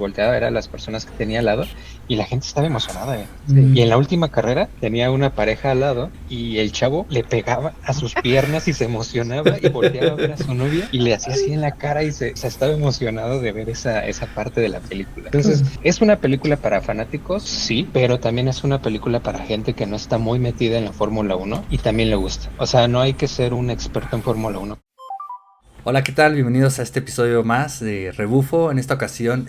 volteaba a ver a las personas que tenía al lado y la gente estaba emocionada. Sí. Y en la última carrera tenía una pareja al lado y el chavo le pegaba a sus piernas y se emocionaba y volteaba a ver a su novia y le hacía así en la cara y se estaba emocionado de ver esa parte de la película. Entonces, ¿es una película para fanáticos? Sí, pero también es una película para gente que no está muy metida en la Fórmula 1 y también le gusta. O sea, no hay que ser un experto en Fórmula 1. Hola, ¿qué tal? Bienvenidos a este episodio más de Rebufo. En esta ocasión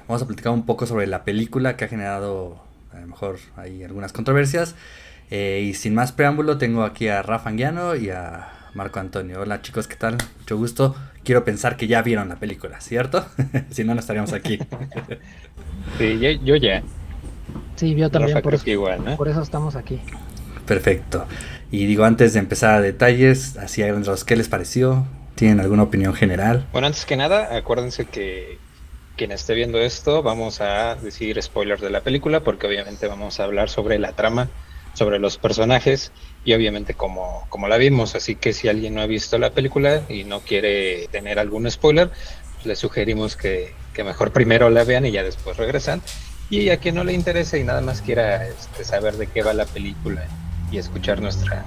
vamos a platicar un poco sobre la película que ha generado, a lo mejor, hay algunas controversias. Y sin más preámbulo, tengo aquí a Rafa Anguiano y a Marco Antonio. Hola chicos, ¿qué tal? Mucho gusto. Quiero pensar que ya vieron la película, ¿cierto? Si no, no estaríamos aquí. Sí, yo ya. Sí, yo también, Rafa creo que igual, ¿no? por eso estamos aquí. Perfecto. Y digo, antes de empezar a detalles, así a grandes rasgos, ¿qué les pareció? ¿Tienen alguna opinión general? Bueno, antes que nada, acuérdense que quien esté viendo esto, vamos a decir spoilers de la película, porque obviamente vamos a hablar sobre la trama, sobre los personajes y obviamente como la vimos. Así que si alguien no ha visto la película y no quiere tener algún spoiler, pues les sugerimos que mejor primero la vean y ya después regresan. Y a quien no le interese y nada más quiera saber de qué va la película y escuchar nuestra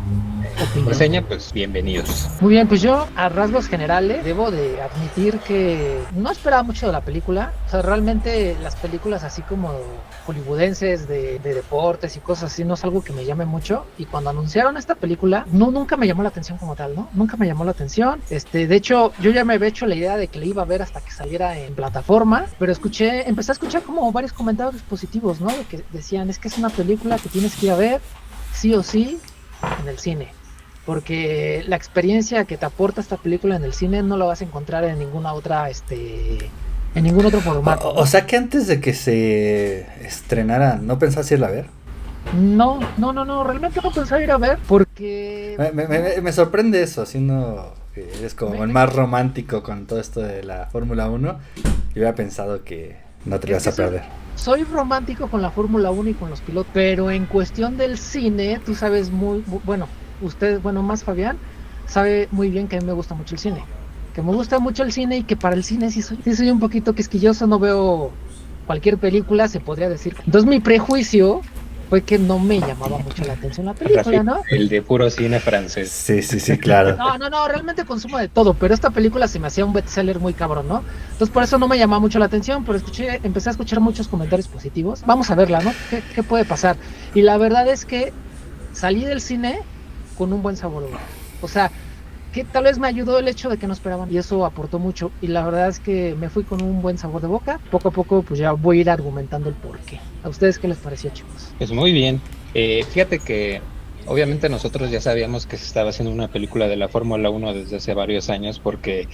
Opinión. reseña, pues bienvenidos. Muy bien, pues yo a rasgos generales debo de admitir que no esperaba mucho de la película. O sea, realmente las películas así como hollywoodenses de deportes y cosas así no es algo que me llame mucho. Y cuando anunciaron esta película, nunca me llamó la atención como tal, ¿no? Nunca me llamó la atención. De hecho, yo ya me había hecho la idea de que le iba a ver hasta que saliera en plataforma, pero empecé a escuchar como varios comentarios positivos, ¿no? De que decían, es que es una película que tienes que ir a ver sí o sí en el cine, porque la experiencia que te aporta esta película en el cine no la vas a encontrar en ninguna otra, en ningún otro formato. O sea que antes de que se estrenara, ¿no pensás irla a ver? No, realmente no pensaba ir a ver porque Me sorprende eso, siendo que eres como el más romántico con todo esto de la Fórmula 1. Yo hubiera pensado que no te lo ibas a perder. Soy romántico con la Fórmula 1 y con los pilotos, pero en cuestión del cine, tú sabes bueno, usted, bueno, más Fabián, sabe muy bien que a mí me gusta mucho el cine. Que me gusta mucho el cine y que para el cine sí soy un poquito quisquilloso, no veo cualquier película, se podría decir. Entonces mi prejuicio fue que no me llamaba mucho la atención la película, ¿no? El de puro cine francés. Sí, claro. No, realmente consumo de todo, pero esta película se me hacía un bestseller muy cabrón, ¿no? Entonces por eso no me llamaba mucho la atención, pero empecé a escuchar muchos comentarios positivos. Vamos a verla, ¿no? ¿Qué puede pasar? Y la verdad es que salí del cine con un buen sabor de boca. O sea, que tal vez me ayudó el hecho de que no esperaban y eso aportó mucho. Y la verdad es que me fui con un buen sabor de boca. Poco a poco, pues ya voy a ir argumentando el porqué. ¿A ustedes qué les pareció, chicos? Pues muy bien. Fíjate que obviamente nosotros ya sabíamos que se estaba haciendo una película de la Fórmula 1 desde hace varios años porque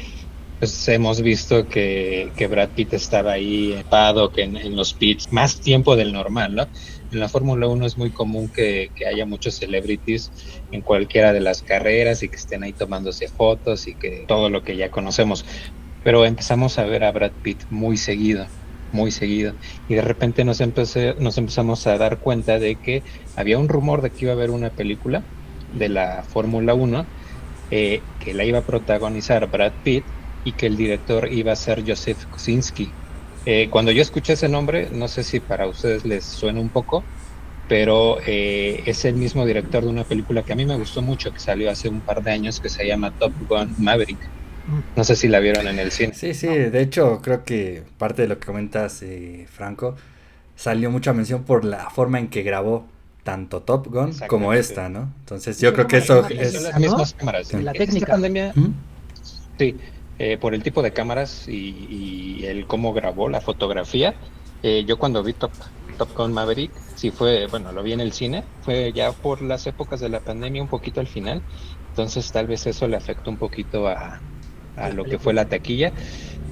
pues hemos visto que Brad Pitt estaba ahí en paddock, en los pits, más tiempo del normal, ¿no? En la Fórmula 1 es muy común que haya muchos celebrities en cualquiera de las carreras y que estén ahí tomándose fotos y que todo lo que ya conocemos. Pero empezamos a ver a Brad Pitt muy seguido. Y de repente nos empezamos a dar cuenta de que había un rumor de que iba a haber una película de la Fórmula 1 que la iba a protagonizar Brad Pitt y que el director iba a ser Joseph Kosinski. Cuando yo escuché ese nombre, no sé si para ustedes les suena un poco, pero es el mismo director de una película que a mí me gustó mucho, que salió hace un par de años, que se llama Top Gun Maverick. No sé si la vieron en el cine. Sí, de hecho creo que parte de lo que comentas, Franco, salió mucha mención por la forma en que grabó tanto Top Gun como esta, ¿no? Entonces yo creo que eso Son las mismas cámaras. La Esta técnica. pandemia, ¿Mm? sí, por el tipo de cámaras y el cómo grabó la fotografía. Yo cuando vi Top Gun Maverick, sí fue, bueno, lo vi en el cine, fue ya por las épocas de la pandemia, un poquito al final, entonces tal vez eso le afectó un poquito a lo que fue la taquilla,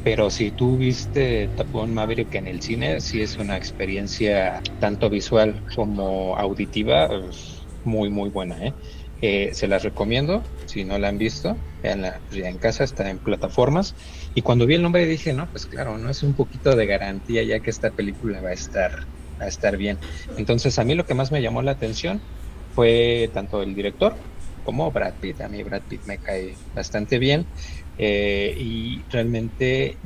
pero si tú viste Top Gun Maverick en el cine, sí es una experiencia tanto visual como auditiva, muy, muy buena, ¿eh? Se las recomiendo, si no la han visto, veanla ya en casa, está en plataformas. Y cuando vi el nombre dije, no, pues claro, no es un poquito de garantía ya que esta película va a estar bien. Entonces, a mí lo que más me llamó la atención fue tanto el director como Brad Pitt. A mí Brad Pitt me cae bastante bien y realmente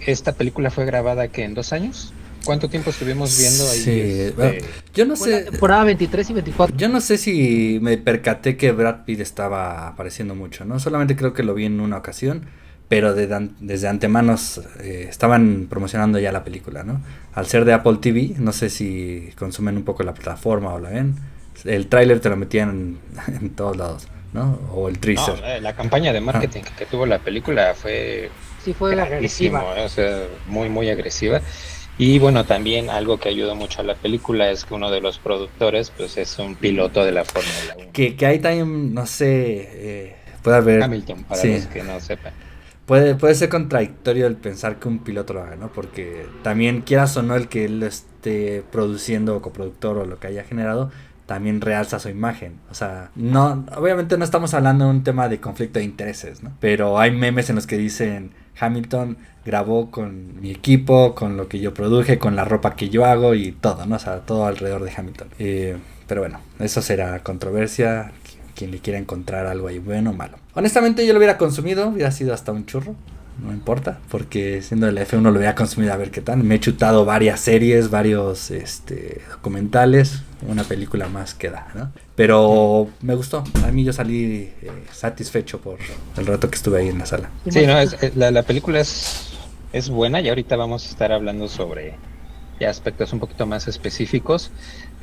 esta película fue grabada que en 2 años. ¿Cuánto tiempo estuvimos viendo ahí? Sí, bueno, yo no sé. Temporada 23 y 24. Yo no sé si me percaté que Brad Pitt estaba apareciendo mucho, ¿no? Solamente creo que lo vi en una ocasión, pero desde antemano estaban promocionando ya la película, ¿no? Al ser de Apple TV, no sé si consumen un poco la plataforma o la ven. El tráiler te lo metían en todos lados, ¿no? O el teaser. No, la campaña de marketing que tuvo la película fue Sí, fue grandísimo, agresiva. o sea, muy, muy agresiva. Y bueno, también algo que ayudó mucho a la película es que uno de los productores, pues es un piloto de la Fórmula 1. Que ahí también, no sé, puede haber... Hamilton, para sí. los que no sepan. Puede ser contradictorio el pensar que un piloto lo haga, ¿no? Porque también, quieras o no, el que él lo esté produciendo o coproductor o lo que haya generado, también realza su imagen. O sea, no, obviamente no estamos hablando de un tema de conflicto de intereses, ¿no? Pero hay memes en los que dicen, Hamilton grabó con mi equipo, con lo que yo produje, con la ropa que yo hago y todo, ¿no? O sea, todo alrededor de Hamilton. Pero bueno, eso será controversia. Quien le quiera encontrar algo ahí bueno o malo. Honestamente yo lo hubiera consumido, hubiera sido hasta un churro, no importa, porque siendo el F1 lo hubiera consumido a ver qué tal. Me he chutado varias series, varios documentales, una película más que da, ¿no? Pero me gustó, a mí yo salí satisfecho por el rato que estuve ahí en la sala. Sí, no, la película es buena y ahorita vamos a estar hablando sobre ya aspectos un poquito más específicos,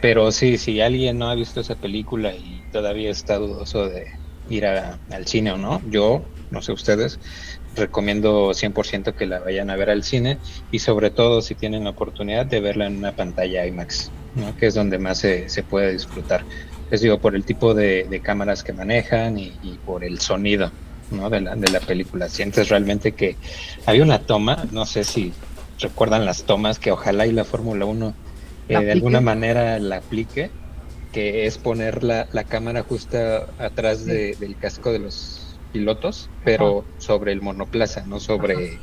pero sí, si alguien no ha visto esa película y todavía está dudoso de ir al cine o no, yo, no sé ustedes, recomiendo 100% que la vayan a ver al cine y sobre todo si tienen la oportunidad de verla en una pantalla IMAX, ¿no? Que es donde más se puede disfrutar. Les digo, por el tipo de cámaras que manejan y por el sonido, ¿no? de la película. Sientes realmente que había una toma, no sé si recuerdan las tomas, que ojalá y la Fórmula 1 de alguna manera la aplique, que es poner la cámara justo atrás del casco de los pilotos, pero sobre el monoplaza, no sobre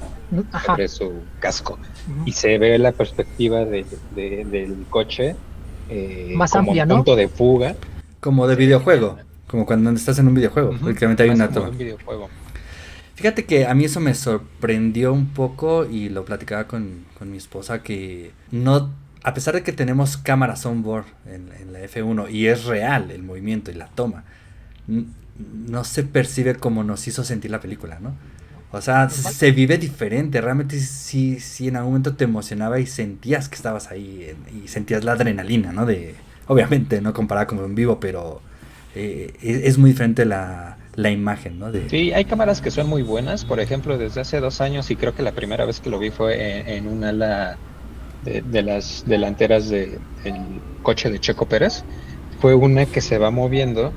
su casco. Y se ve la perspectiva del coche más como amplia, un ¿no? punto de fuga. Como de videojuego, como cuando estás en un videojuego, prácticamente hay una toma. Un videojuego. Fíjate que a mí eso me sorprendió un poco y lo platicaba con mi esposa, que no, a pesar de que tenemos cámaras on board en la F1 y es real el movimiento y la toma, no se percibe como nos hizo sentir la película, ¿no? O sea, se vive diferente, realmente sí en algún momento te emocionaba y sentías que estabas ahí y sentías la adrenalina, ¿no? Obviamente no comparada con en vivo, pero es muy diferente la imagen, ¿no? Sí, hay cámaras que son muy buenas, por ejemplo, desde hace 2 años, y creo que la primera vez que lo vi fue en un ala de las delanteras del coche de Checo Pérez. Fue una que se va moviendo,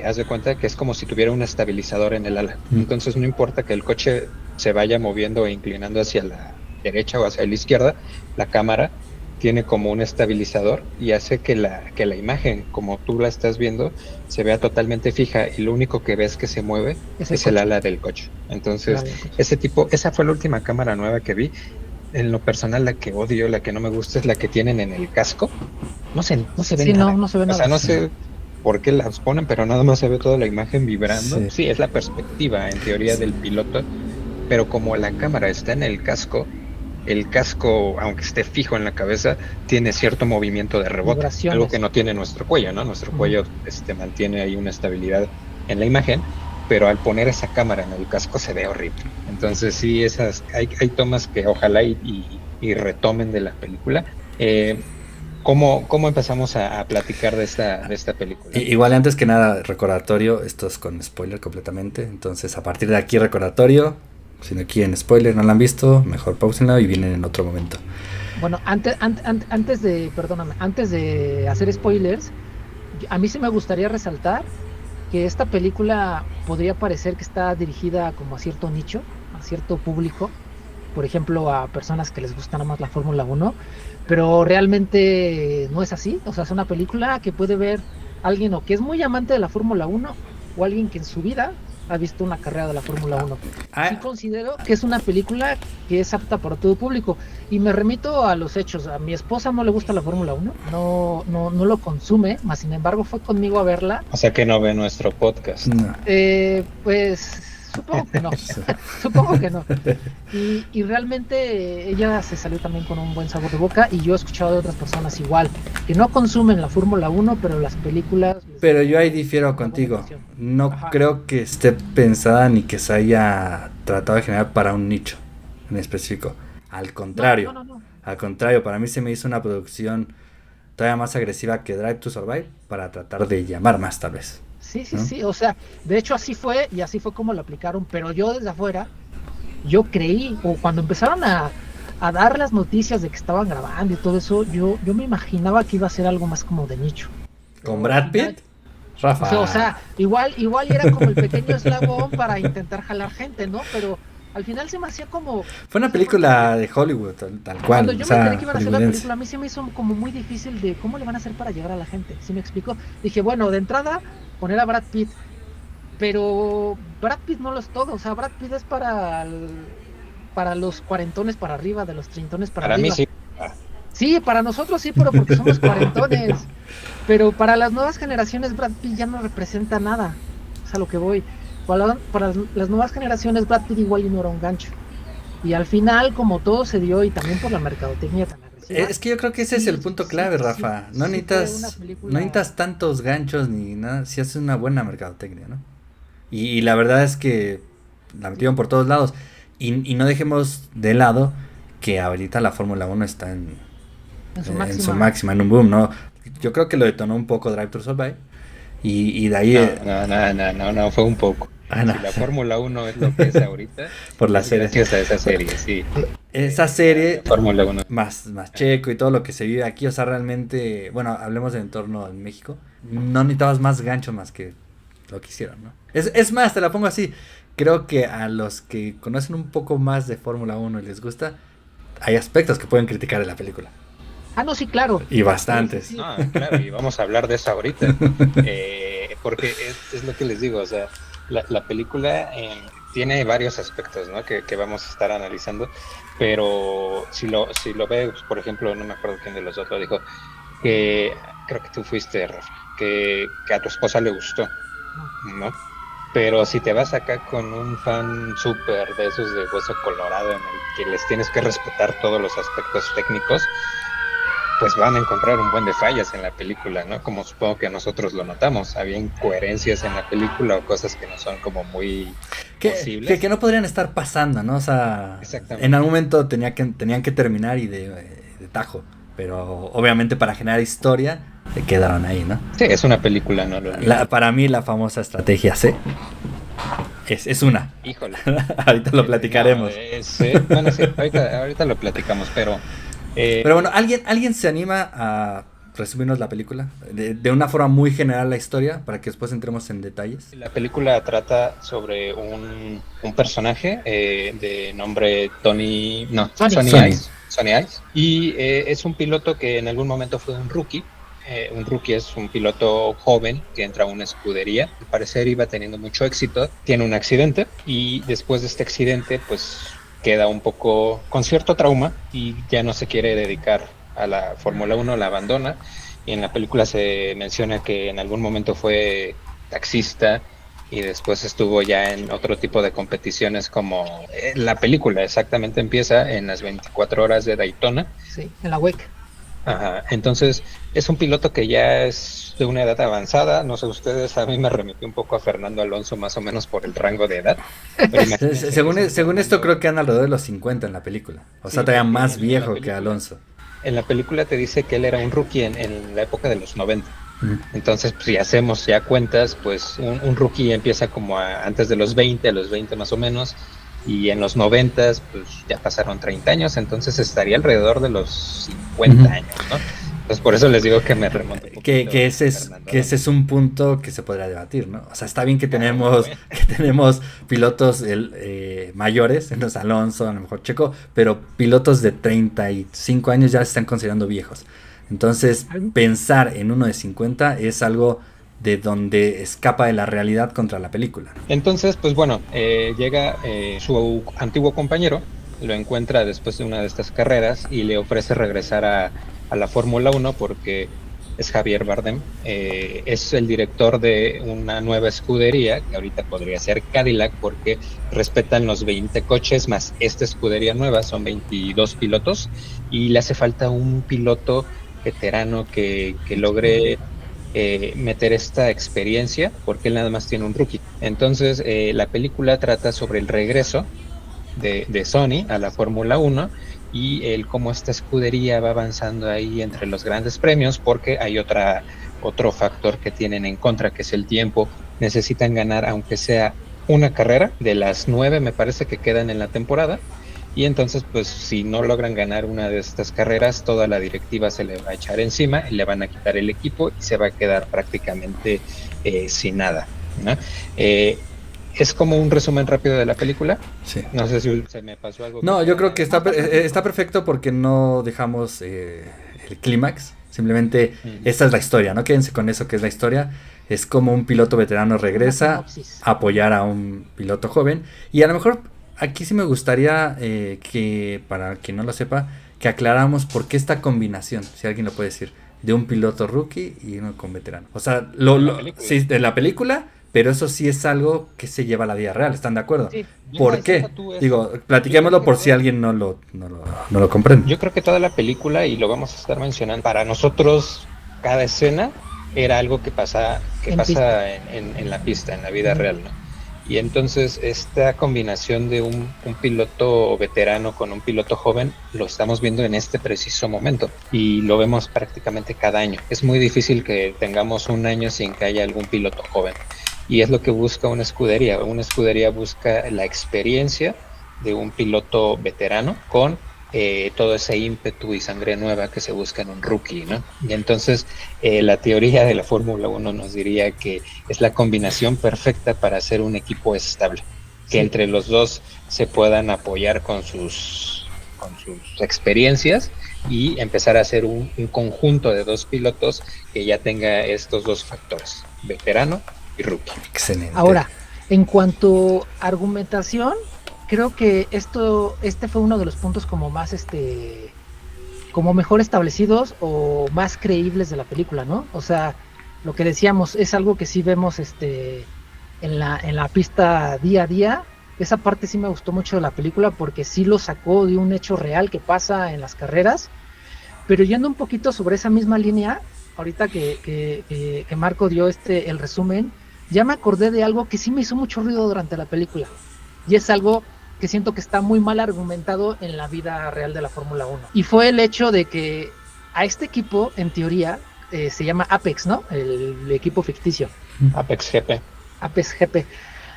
haz de cuenta que es como si tuviera un estabilizador en el ala. Entonces no importa que el coche se vaya moviendo e inclinando hacia la derecha o hacia la izquierda, la cámara tiene como un estabilizador y hace que la imagen, como tú la estás viendo, se vea totalmente fija y lo único que ves que se mueve es el ala del coche. Entonces, esa fue la última cámara nueva que vi. En lo personal, la que odio, la que no me gusta es la que tienen en el casco. No se ve nada. No se ve nada. O sea, no sé por qué las ponen, pero nada más se ve toda la imagen vibrando. Sí, es la perspectiva, en teoría, del piloto, pero como la cámara está en el casco, aunque esté fijo en la cabeza, tiene cierto movimiento de rebote, algo que no tiene nuestro cuello, ¿no? Nuestro cuello mantiene ahí una estabilidad en la imagen, pero al poner esa cámara en el casco se ve horrible. Entonces sí, hay tomas que ojalá y retomen de la película. ¿Cómo empezamos a platicar de esta película? Igual, antes que nada, recordatorio, esto es con spoiler completamente, entonces a partir de aquí recordatorio. Si no quieren spoiler, no la han visto, mejor pausenla y vienen en otro momento. Bueno, antes de hacer spoilers, a mí sí me gustaría resaltar que esta película podría parecer que está dirigida como a cierto nicho, a cierto público, por ejemplo a personas que les gusta nada más la Fórmula 1, pero realmente no es así. O sea, es una película que puede ver alguien o que es muy amante de la Fórmula 1 o alguien que en su vida ha visto una carrera de la Fórmula 1. Sí considero que es una película que es apta para todo público. Y me remito a los hechos. A mi esposa no le gusta la Fórmula 1, no lo consume, más sin embargo fue conmigo a verla. O sea que no ve nuestro podcast. Pues Supongo que no, supongo que no. Y realmente ella se salió también con un buen sabor de boca y yo he escuchado de otras personas igual, que no consumen la Fórmula 1, pero las películas... Pero yo ahí difiero contigo. No Ajá. creo que esté pensada ni que se haya tratado de generar para un nicho en específico. Al contrario, No. al contrario, para mí se me hizo una producción todavía más agresiva que Drive to Survive para tratar de llamar más tal vez. ¿No? Sí, o sea, de hecho así fue y así fue como lo aplicaron, pero yo desde afuera, yo creí, o cuando empezaron a dar las noticias de que estaban grabando y todo eso, yo me imaginaba que iba a ser algo más como de nicho. ¿Con Pero Brad al final, Pitt? Rafa. o sea, igual era como el pequeño eslabón para intentar jalar gente, ¿no? Pero al final se me hacía como... Fue una no sé por qué, película de Hollywood, tal cual. cuando yo O me enteré sea, que iban a hacer la hollywoodense. película, a mí se me hizo como muy difícil de cómo le van a hacer para llegar a la gente. ¿Sí me explicó? Dije, bueno, de entrada, poner a Brad Pitt, pero Brad Pitt no lo es todo, o sea, Brad Pitt es para los cuarentones para arriba, de los treintones para Para mí arriba. sí. Sí, para nosotros sí, pero porque somos cuarentones. Pero para las nuevas generaciones Brad Pitt ya no representa nada. Es a lo que voy. Para las nuevas generaciones Brad Pitt igual y no era un gancho. Y al final, como todo se dio, y también por la mercadotecnia tan agresiva. Es que yo creo que ese es el punto clave, Rafa. No sí fue una necesitas, película... no necesitas tantos ganchos ni nada, si haces una buena mercadotecnia, ¿no? Y la verdad es que la metieron por todos lados. Y no dejemos de lado que ahorita la Fórmula 1 está en su máxima, en un boom, ¿no? Yo creo que lo detonó un poco Drive to Survive. Y de ahí... No, fue un poco. No. Si la Fórmula 1 es lo que es ahorita, por la es serie. gracias a esa serie, sí. Esa serie, Fórmula 1. más Checo y todo lo que se vive aquí, o sea, realmente, bueno, hablemos del entorno en México, no necesitabas más gancho más que lo que hicieron, ¿no? Es más, te la pongo así, creo que a los que conocen un poco más de Fórmula 1 y les gusta, hay aspectos que pueden criticar de la película. Ah, no, sí, claro. Y bastantes. Sí. No, claro, y vamos a hablar de eso ahorita. Porque es lo que les digo, o sea, la película tiene varios aspectos, ¿no? Que vamos a estar analizando, pero si lo ves, por ejemplo, no me acuerdo quién de los dos lo dijo, que creo que tú fuiste, Rafa, que a tu esposa le gustó, ¿no? Pero si te vas acá con un fan súper de esos de hueso colorado en el que les tienes que respetar todos los aspectos técnicos, pues van a encontrar un buen de fallas en la película, ¿no? Como supongo que nosotros lo notamos. Había incoherencias en la película o cosas que no son como muy posibles. Que no podrían estar pasando, ¿no? O sea, exactamente, en algún momento tenían que terminar y de tajo. Pero obviamente para generar historia se quedaron ahí, ¿no? Sí, es una película, ¿no? Para mí la famosa estrategia C es una. Híjole. Ahorita lo platicaremos. No, bueno, sí, ahorita lo platicamos, pero... Pero bueno, ¿alguien se anima a resumirnos la película? De una forma muy general la historia, para que después entremos en detalles. La película trata sobre un personaje de nombre Sonny Ice. Y es un piloto que en algún momento fue un rookie. Un rookie es un piloto joven que entra a una escudería. Al parecer iba teniendo mucho éxito. Tiene un accidente y después de este accidente, pues... queda un poco con cierto trauma y ya no se quiere dedicar a la Fórmula 1, la abandona, y en la película se menciona que en algún momento fue taxista y después estuvo ya en otro tipo de competiciones como la película exactamente empieza en las 24 horas de Daytona. Sí, en la WEC. Ajá, entonces es un piloto que ya es de una edad avanzada, no sé ustedes, a mí me remitió un poco a Fernando Alonso más o menos por el rango de edad. Según esto creo que anda alrededor de los 50 en la película, o sea, todavía más viejo que Alonso. En la película te dice que él era un rookie en la época de los 90. Entonces, pues, si hacemos ya cuentas, pues un rookie empieza como antes de los 20, a los 20 más o menos, y en los 90 pues ya pasaron 30 años, entonces estaría alrededor de los 50 años, ¿no? Entonces por eso les digo que me remonto un poquito. Que ese es un punto que se podría debatir, ¿no? O sea, está bien que tenemos pilotos mayores, en los Alonso, a lo mejor Checo, pero pilotos de 35 años ya se están considerando viejos. Entonces, pensar en uno de 50 es algo de donde escapa de la realidad contra la película. Entonces, pues bueno, llega su antiguo compañero, lo encuentra después de una de estas carreras y le ofrece regresar a la Fórmula 1 porque es Javier Bardem. Es el director de una nueva escudería, que ahorita podría ser Cadillac, porque respetan los 20 coches más esta escudería nueva, son 22 pilotos, y le hace falta un piloto veterano que logre meter esta experiencia, porque él nada más tiene un rookie. Entonces, la película trata sobre el regreso de Sony a la Fórmula 1 y el cómo esta escudería va avanzando ahí entre los grandes premios, porque hay otro factor que tienen en contra, que es el tiempo. Necesitan ganar aunque sea una carrera de las 9, me parece que quedan en la temporada, y entonces pues si no logran ganar una de estas carreras, toda la directiva se le va a echar encima y le van a quitar el equipo y se va a quedar prácticamente sin nada, ¿no? Es como un resumen rápido de la película. Sí. No sé si se me pasó algo. No, yo creo que está perfecto porque no dejamos el clímax. Simplemente esta es la historia, ¿no? Quédense con eso que es la historia. Es como un piloto veterano regresa a apoyar a un piloto joven. Y a lo mejor aquí sí me gustaría que, para quien no lo sepa, que aclaramos por qué esta combinación, si alguien lo puede decir, de un piloto rookie y uno con veterano. O sea, sí, de la película. Pero eso sí es algo que se lleva a la vida real, ¿están de acuerdo? Sí. ¿Por qué? Digo, platiquémoslo por si alguien no lo comprende. Yo creo que toda la película, y lo vamos a estar mencionando, para nosotros cada escena era algo que pasa en la pista, en la vida real, ¿no? Y entonces esta combinación de un piloto veterano con un piloto joven lo estamos viendo en este preciso momento y lo vemos prácticamente cada año. Es muy difícil que tengamos un año sin que haya algún piloto joven. Y es lo que busca una escudería. Una escudería busca la experiencia de un piloto veterano con todo ese ímpetu y sangre nueva que se busca en un rookie, ¿no? Y entonces la teoría de la Fórmula 1 nos diría que es la combinación perfecta para hacer un equipo estable. Que entre los dos se puedan apoyar con sus experiencias y empezar a hacer un conjunto de dos pilotos que ya tenga estos dos factores, veterano y rookie. Excelente. Ahora, en cuanto a argumentación, creo que este fue uno de los puntos como más como mejor establecidos o más creíbles de la película, ¿no? O sea, lo que decíamos es algo que sí vemos en la pista día a día. Esa parte sí me gustó mucho de la película porque sí lo sacó de un hecho real que pasa en las carreras. Pero yendo un poquito sobre esa misma línea, ahorita que Marco dio el resumen, ya me acordé de algo que sí me hizo mucho ruido durante la película. Y es algo que siento que está muy mal argumentado en la vida real de la Fórmula 1. Y fue el hecho de que a este equipo, en teoría, se llama Apex, ¿no? El equipo ficticio. Apex GP. Apex GP.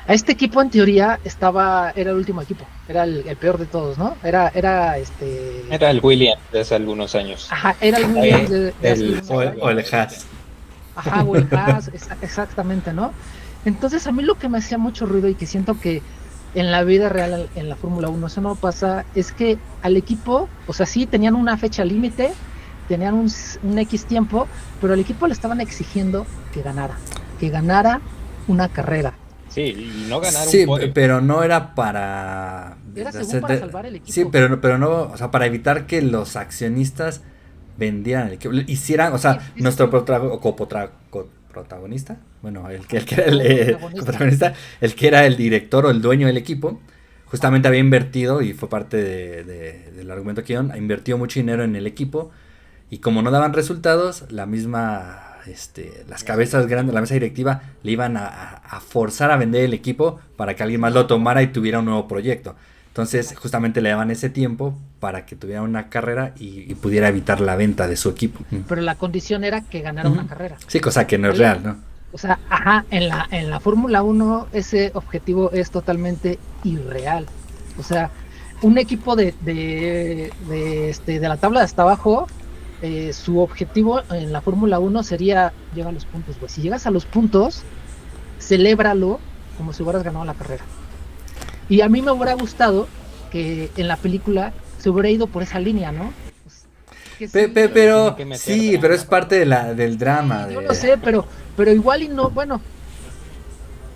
A este equipo, en teoría, era el último equipo. Era el peor de todos, ¿no? Era el Williams de hace algunos años. Ajá, era el Williams de hace algunos años. O el Haas. Ajá, o el Haas, exactamente, ¿no? Entonces, a mí lo que me hacía mucho ruido y que siento que en la vida real, en la Fórmula 1, eso no pasa, es que al equipo, o sea, sí tenían una fecha límite, tenían un X tiempo, pero al equipo le estaban exigiendo que ganara una carrera. Sí, y no ganar un podio. Pero no era para... Era según para salvar el equipo. Sí, pero no, o sea, para evitar que los accionistas vendieran el equipo, hicieran, o sea, sí, nuestro protagonista, bueno, el que era el protagonista, el que era el director o el dueño del equipo, justamente había invertido, y fue parte del argumento que invirtió mucho dinero en el equipo, y como no daban resultados, la misma, las cabezas grandes, la mesa directiva, le iban a forzar a vender el equipo para que alguien más lo tomara y tuviera un nuevo proyecto. Entonces, justamente le daban ese tiempo para que tuviera una carrera y pudiera evitar la venta de su equipo. Pero la condición era que ganara una carrera. Sí, cosa que no es real, ¿no? O sea, en la Fórmula 1 ese objetivo es totalmente irreal. O sea, un equipo de la tabla de hasta abajo, su objetivo en la Fórmula 1 sería llegar a los puntos. Pues si llegas a los puntos, celébralo como si hubieras ganado la carrera. Y a mí me hubiera gustado que en la película se hubiera ido por esa línea, ¿no? Pues, pero sí, pero es parte del drama. Yo lo sé, pero igual y no, bueno,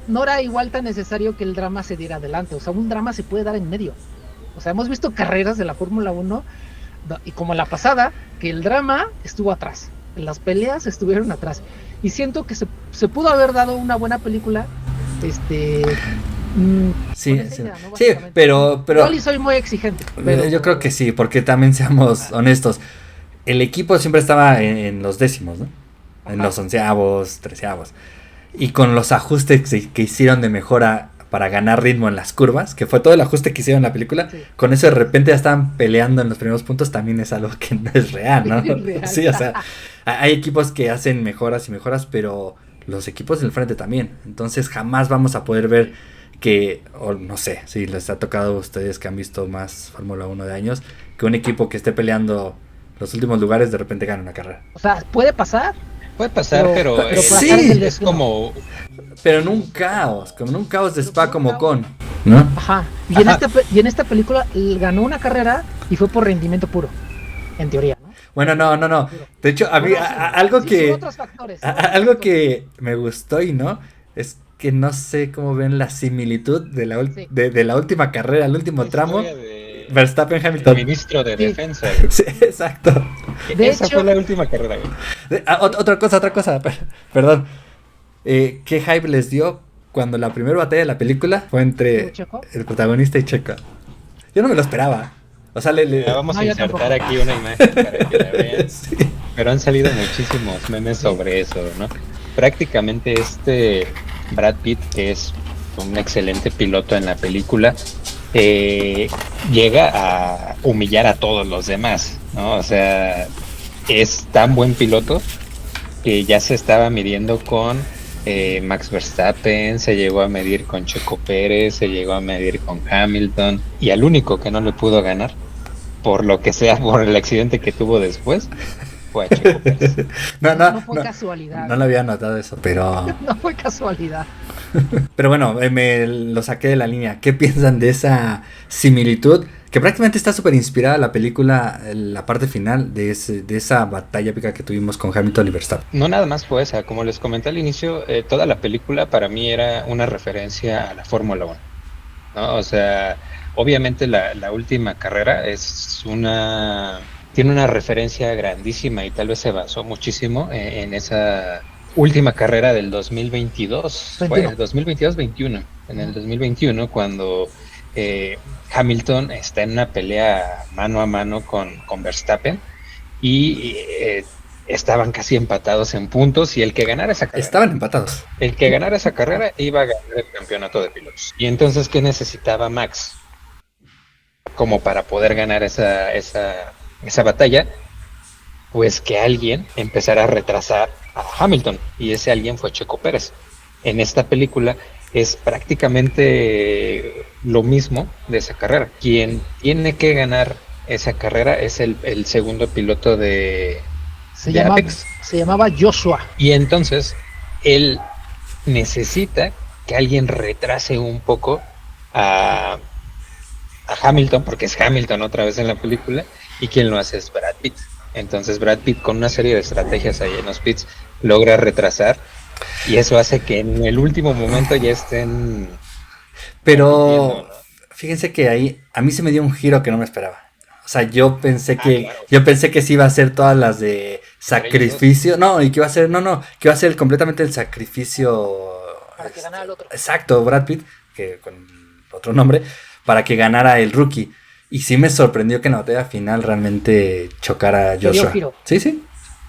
no era igual tan necesario que el drama se diera adelante. O sea, un drama se puede dar en medio. O sea, hemos visto carreras de la Fórmula 1 y como la pasada, que el drama estuvo atrás. las peleas estuvieron atrás. Y siento que se pudo haber dado una buena película, Sí, idea, ¿no? sí, pero Igual soy muy exigente. Pero yo creo que sí, porque también seamos honestos. El equipo siempre estaba en los décimos, ¿no? En los 11avos, 13avos. Y con los ajustes que hicieron de mejora para ganar ritmo en las curvas, que fue todo el ajuste que hicieron en la película, sí. Con eso de repente ya estaban peleando en los primeros puntos, también es algo que no es real, ¿no? Real. Sí, o sea, hay equipos que hacen mejoras y mejoras, pero los equipos del frente también. Entonces jamás vamos a poder ver que, o no sé, si les ha tocado a ustedes que han visto más Fórmula 1 de años, que un equipo que esté peleando los últimos lugares de repente gane una carrera. O sea, puede pasar. Puede pasar, pero sí, es como... Pero en un caos, como en un caos de Spa como con, ¿no? Ajá. Y en esta película ganó una carrera y fue por rendimiento puro, en teoría, ¿no? Bueno, no. De hecho, algo que... Otros factores, algo que me gustó y no, es que no sé cómo ven la similitud de la última carrera, el último tramo. Verstappen Hamilton. El ministro de Defensa. Sí, exacto. Esa fue la última carrera. Otra cosa, perdón. ¿Qué hype les dio cuando la primera batalla de la película fue entre el protagonista y Checo? Yo no me lo esperaba. O sea, vamos a insertar aquí una imagen para que la vean. Sí. Pero han salido muchísimos memes sobre eso, ¿no? Prácticamente Brad Pitt, que es un excelente piloto en la película, llega a humillar a todos los demás, ¿no? O sea, es tan buen piloto que ya se estaba midiendo con Max Verstappen, se llegó a medir con Checo Pérez, se llegó a medir con Hamilton, y al único que no le pudo ganar, por lo que sea, por el accidente que tuvo después, fue a Checo Pérez. No fue casualidad. No lo había notado eso, pero... No fue casualidad. Pero bueno, me lo saqué de la línea. ¿Qué piensan de esa similitud? Que prácticamente está súper inspirada la película, la parte final de esa batalla épica que tuvimos con Hamilton y Verstappen. No nada más fue esa, como les comenté al inicio, toda la película para mí era una referencia a la Fórmula 1, ¿no? O sea, obviamente la última carrera tiene una referencia grandísima y tal vez se basó muchísimo en esa última carrera del 2022, fue el 2022-21, en el 2021 cuando Hamilton está en una pelea mano a mano con Verstappen y estaban casi empatados en puntos, y el que ganara esa carrera... Estaban empatados. El que ganara esa carrera iba a ganar el campeonato de pilotos. Y entonces, ¿qué necesitaba Max como para poder ganar esa batalla? Pues que alguien empezara a retrasar a Hamilton, y ese alguien fue Checo Pérez. En esta película es prácticamente lo mismo de esa carrera. Quien tiene que ganar esa carrera es el segundo piloto de Apex. Se llamaba Joshua. Y entonces él necesita que alguien retrase un poco a Hamilton, porque es Hamilton otra vez en la película, y quien lo hace es Brad Pitt. Entonces Brad Pitt, con una serie de estrategias ahí en los pits, logra retrasar, y eso hace que en el último momento ya estén... Pero fíjense que ahí a mí se me dio un giro que no me esperaba. O sea, yo pensé que sí iba a ser todas las de sacrificio, y que iba a ser completamente el sacrificio para que ganara el otro. Exacto, Brad Pitt, que con otro nombre, para que ganara el rookie. Y sí me sorprendió que en la batalla final realmente chocara a Joshua. Sería un giro. Sí.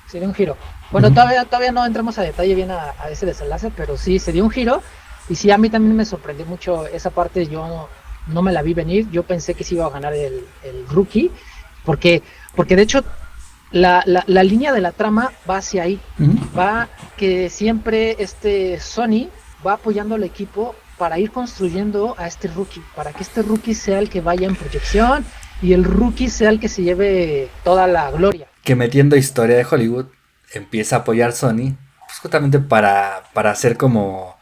Sería un giro. Bueno, todavía no entramos a detalle bien a ese desenlace, pero sí, se dio un giro. Y sí, a mí también me sorprendió mucho esa parte. Yo no me la vi venir. Yo pensé que sí iba a ganar el rookie, porque de hecho la línea de la trama va hacia ahí. Va que siempre Sony va apoyando al equipo para ir construyendo a este rookie, para que este rookie sea el que vaya en proyección y el rookie sea el que se lleve toda la gloria. Que metiendo historia de Hollywood empieza a apoyar Sony, pues justamente para hacer como...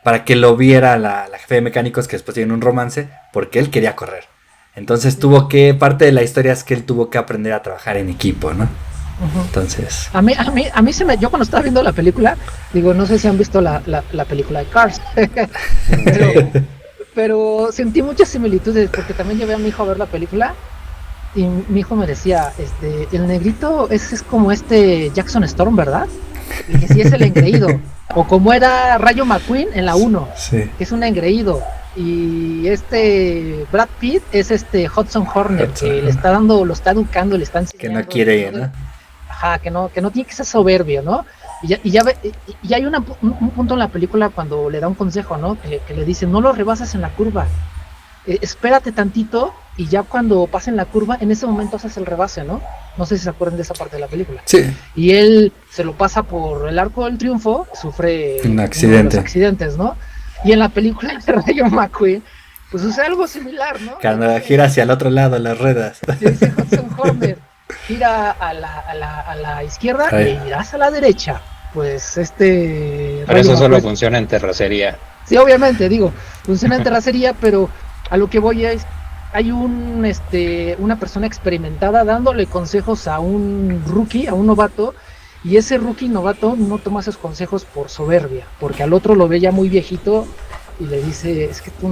para que lo viera la jefe de mecánicos, que después tienen un romance, porque él quería correr. Entonces parte de la historia es que él tuvo que aprender a trabajar en equipo, ¿no? Uh-huh. Entonces... A mí yo cuando estaba viendo la película, digo, no sé si han visto la película de Cars, pero sentí muchas similitudes, porque también llevé a mi hijo a ver la película, y mi hijo me decía, el negrito es como Jackson Storm, ¿verdad? Y que sí es el engreído. O como era Rayo McQueen en la 1, Sí. que es un engreído. Y Brad Pitt es Hudson Horner, que le está dando, lo está educando, le está enseñando. Que no quiere, ¿no? Ajá, que no tiene que ser soberbio, ¿no? Y hay un punto en la película cuando le da un consejo, ¿no? Que le dice, no lo rebasas en la curva. Espérate tantito y ya cuando pasen la curva, en ese momento haces el rebase, ¿no? No sé si se acuerdan de esa parte de la película. Sí. Y él se lo pasa por el Arco del Triunfo, sufre un uno de accidente. los accidentes, ¿no? Y en la película de Rayo McQueen, pues sucede algo similar, ¿no? Cuando gira hacia el otro lado las ruedas. Dice Hudson Horner, gira a la izquierda Ahí. y irás a la derecha. Pues Pero Rayo eso solo McQueen- funciona en terracería. Sí, obviamente, digo, funciona en terracería, pero a lo que voy es, hay una persona experimentada dándole consejos a un rookie, a un novato, y ese rookie novato no toma esos consejos por soberbia, porque al otro lo ve ya muy viejito y le dice, es que tú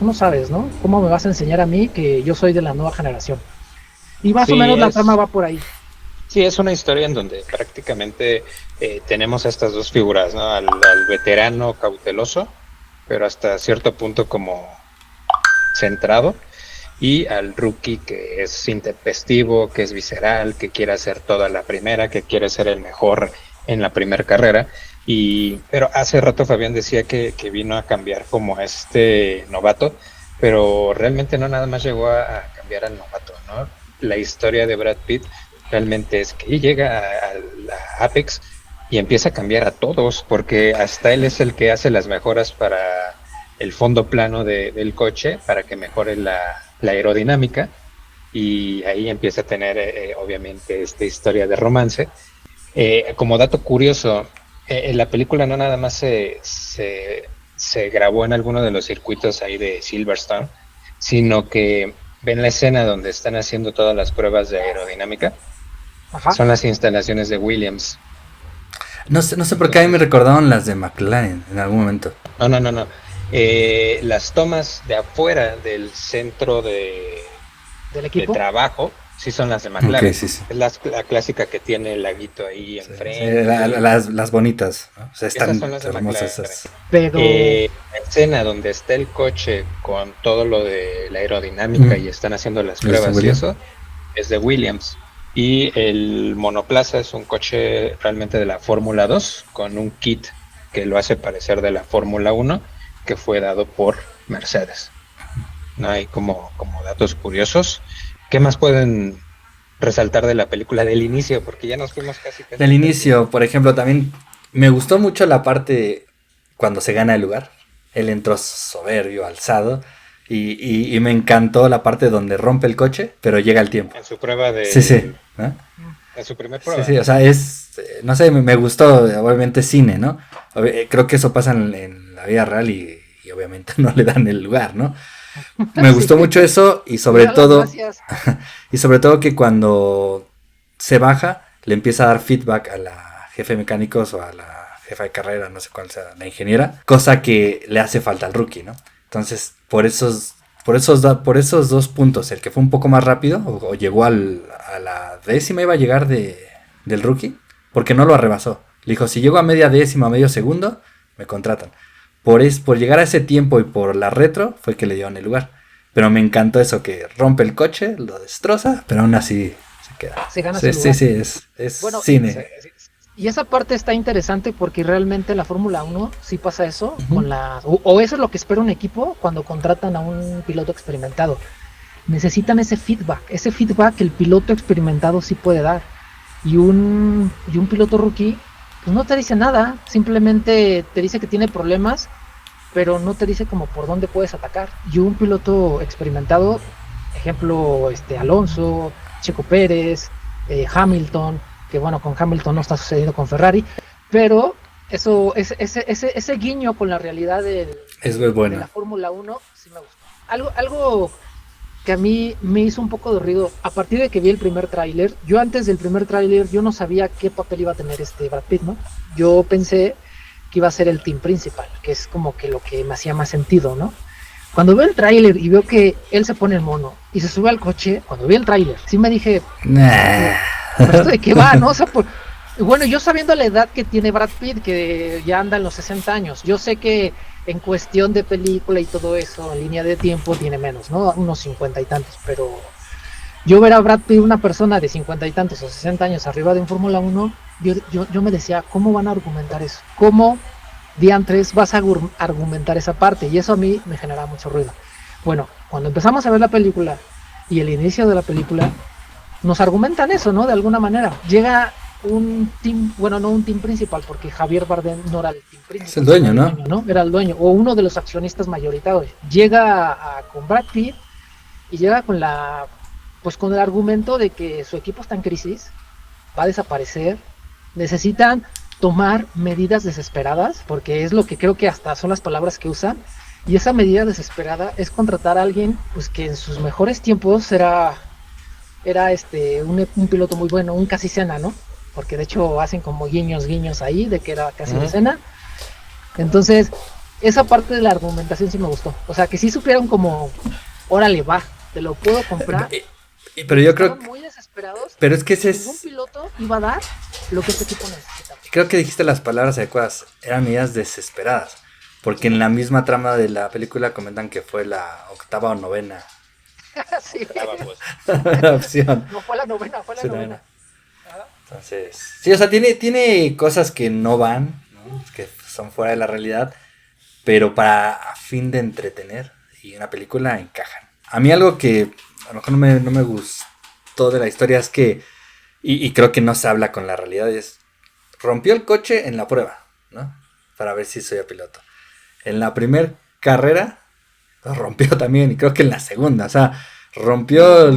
no sabes, ¿no? ¿Cómo me vas a enseñar a mí que yo soy de la nueva generación? Y más o Sí, menos la trama va por ahí. Sí, es una historia en donde prácticamente tenemos estas dos figuras, ¿no? Al veterano cauteloso, pero hasta cierto punto como centrado, y al rookie que es intempestivo, que es visceral, que quiere hacer toda la primera, que quiere ser el mejor en la primera carrera. Pero hace rato Fabián decía que vino a cambiar como a este novato, pero realmente no nada más llegó a cambiar al novato, ¿no? La historia de Brad Pitt realmente es que llega a la Apex y empieza a cambiar a todos, porque hasta él es el que hace las mejoras para el fondo plano del coche, para que mejore la aerodinámica, y ahí empieza a tener obviamente esta historia de romance. Como dato curioso, la película no nada más se grabó en alguno de los circuitos ahí de Silverstone, sino que ven la escena donde están haciendo todas las pruebas de aerodinámica. Ajá. Son las instalaciones de Williams. No sé por qué a mí me recordaron las de McLaren en algún momento. No. Las tomas de afuera del centro de equipo. trabajo sí son las de McLaren. Okay, sí. Es la clásica que tiene el laguito ahí enfrente. Las bonitas, ¿no? O sea, están Esas son las de hermosas McLaren. esas. Pero La escena donde está el coche con todo lo de la aerodinámica y están haciendo las pruebas y eso es de Williams. Y el monoplaza es un coche realmente de la Fórmula 2 con un kit que lo hace parecer de la Fórmula 1, que fue dado por Mercedes. ¿No? Hay como datos curiosos. ¿Qué más pueden resaltar de la película del inicio? Porque ya nos fuimos casi. Del inicio, por ejemplo, también me gustó mucho la parte cuando se gana el lugar. Él entró soberbio, alzado. Y me encantó la parte donde rompe el coche, pero llega el tiempo. En su prueba de... Sí. ¿No? En su primer prueba. Sí, o sea, no sé, me gustó, obviamente, cine, ¿no? Creo que eso pasa en la vida real y obviamente no le dan el lugar, ¿no? Me gustó mucho eso y sobre todo que cuando se baja le empieza a dar feedback a la jefe de mecánicos o a la jefa de carrera, no sé cuál sea, la ingeniera, cosa que le hace falta al rookie, ¿no? Entonces, por esos dos puntos, el que fue un poco más rápido o llegó a la décima iba a llegar del rookie, porque no lo arrebasó. Le dijo, si llego a media décima, medio segundo, me contratan. Por llegar a ese tiempo y por la retro fue que le dieron el lugar. Pero me encantó eso, que rompe el coche, lo destroza, pero aún así se queda. Se gana su lugar. Sí, es bueno, cine. Y esa parte está interesante porque realmente la Fórmula 1 sí pasa eso, o eso es lo que espera un equipo cuando contratan a un piloto experimentado. Necesitan ese feedback que el piloto experimentado sí puede dar. Y un piloto rookie pues no te dice nada, simplemente te dice que tiene problemas, pero no te dice como por dónde puedes atacar. Y un piloto experimentado, ejemplo, Alonso, Checo Pérez, Hamilton, que bueno, con Hamilton no está sucediendo con Ferrari, pero eso, ese guiño con la realidad de la Fórmula 1 sí me gustó. Algo que a mí me hizo un poco de ruido, a partir de que vi el primer tráiler, yo antes del primer tráiler yo no sabía qué papel iba a tener Brad Pitt, ¿no? Yo pensé que iba a ser el team principal, que es como que lo que me hacía más sentido, ¿no? Cuando veo el tráiler y veo que él se pone el mono y se sube al coche, cuando vi el tráiler, sí me dije, ¿pero esto de qué va, no? O sea, bueno, yo sabiendo la edad que tiene Brad Pitt, que ya anda en los 60 años, yo sé que en cuestión de película y todo eso, en línea de tiempo, tiene menos, ¿no? Unos 50 y tantos, pero yo ver a Brad Pitt, una persona de 50 y tantos o 60 años arriba de un Fórmula 1, yo me decía, ¿cómo van a argumentar eso? ¿Cómo diantres vas a argumentar esa parte? Y eso a mí me generaba mucho ruido. Bueno, cuando empezamos a ver la película y el inicio de la película, nos argumentan eso, ¿no? De alguna manera. Llega un team, bueno, no un team principal, porque Javier Bardem no era el team principal. Es el dueño, ¿no? ¿no? Era el dueño, o uno de los accionistas mayoritarios. Llega con Brad Pitt y llega con con el argumento de que su equipo está en crisis, va a desaparecer, necesitan tomar medidas desesperadas, porque es lo que creo que hasta son las palabras que usan, y esa medida desesperada es contratar a alguien pues que en sus mejores tiempos era un piloto muy bueno, un casi Senna, ¿no? Porque de hecho hacen como guiños ahí de que era casi de Senna. Entonces, esa parte de la argumentación sí me gustó. O sea, que sí supieron como, órale, va, te lo puedo comprar. Pero yo creo que muy desesperados. Pero es que ningún piloto iba a dar lo que este equipo necesita. Creo que dijiste las palabras adecuadas, eran medidas desesperadas, porque en la misma trama de la película comentan que fue la 8ª o 9ª sí. opción. No fue la 9ª, fue la 9ª. Entonces, sí, o sea, tiene cosas que no van, ¿no? Que son fuera de la realidad, pero a fin de entretener y una película encajan. A mí algo que a lo mejor no me gustó de la historia es que, y creo que no se habla con la realidad, es rompió el coche en la prueba, ¿no? Para ver si soy piloto. En la primera carrera lo rompió también, y creo que en la segunda, o sea, rompió el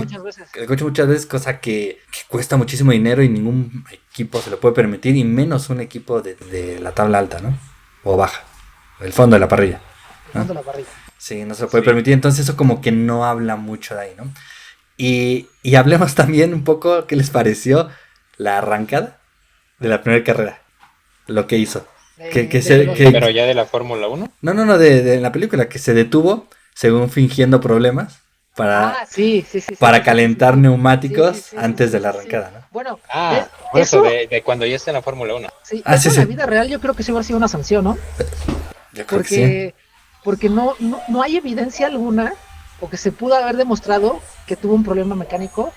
coche muchas veces, cosa que cuesta muchísimo dinero y ningún equipo se lo puede permitir, y menos un equipo de la tabla alta, ¿no? O baja, el fondo de la parrilla, ¿no? El fondo de la parrilla. Sí, no se lo puede permitir, entonces eso como que no habla mucho de ahí, ¿no? Y hablemos también un poco, ¿qué les pareció la arrancada de la primera carrera? Lo que hizo. ¿Pero ya de la Fórmula 1? No, de la película, que se detuvo, según fingiendo problemas, para calentar neumáticos antes de la arrancada, ¿no? Bueno, por eso de cuando ya está en la Fórmula 1. Sí, eso en la vida real yo creo que sí hubiera sido una sanción, ¿no? Yo creo que sí. Porque no hay evidencia alguna, o que se pudo haber demostrado que tuvo un problema mecánico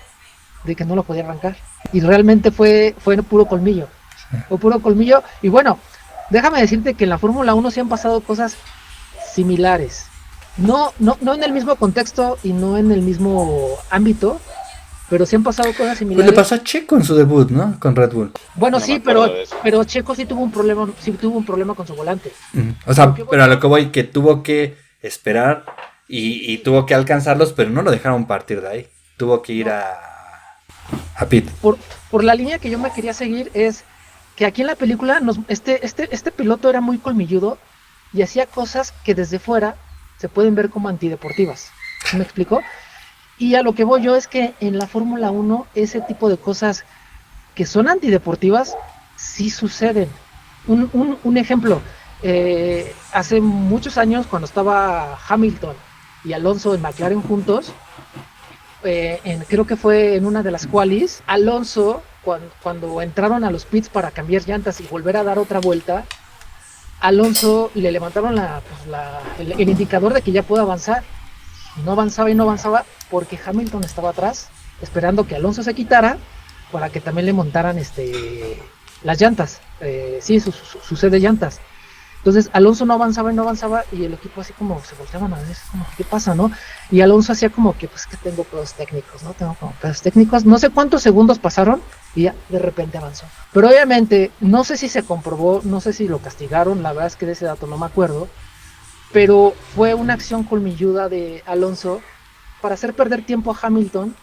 de que no lo podía arrancar. Y realmente fue puro colmillo. Sí. Fue puro colmillo. Y bueno, déjame decirte que en la Fórmula 1 sí han pasado cosas similares. No en el mismo contexto y no en el mismo ámbito, pero sí han pasado cosas similares. Pues le pasó a Checo en su debut, ¿no? Con Red Bull. Bueno, no sí, pero Checo sí tuvo un problema con su volante. O sea, pero a lo que voy, que tuvo que esperar y tuvo que alcanzarlos, pero no lo dejaron partir de ahí. Tuvo que ir a pit. Por la línea que yo me quería seguir es que aquí en la película este piloto era muy colmilludo y hacía cosas que desde fuera se pueden ver como antideportivas. ¿Me explico? Y a lo que voy yo es que en la Fórmula 1 ese tipo de cosas que son antideportivas sí suceden. Un ejemplo, hace muchos años cuando estaba Hamilton y Alonso en McLaren juntos, creo que fue en una de las qualis, Alonso cuando entraron a los pits para cambiar llantas y volver a dar otra vuelta, Alonso le levantaron el indicador de que ya puede avanzar. No avanzaba porque Hamilton estaba atrás esperando que Alonso se quitara para que también le montaran las llantas, su set de llantas. Entonces Alonso no avanzaba y el equipo así como se volteaban a ver, como, ¿qué pasa, no? Y Alonso hacía como que, pues que tengo pedos técnicos, no sé cuántos segundos pasaron y ya de repente avanzó. Pero obviamente, no sé si se comprobó, no sé si lo castigaron, la verdad es que de ese dato no me acuerdo, pero fue una acción colmilluda de Alonso para hacer perder tiempo a Hamilton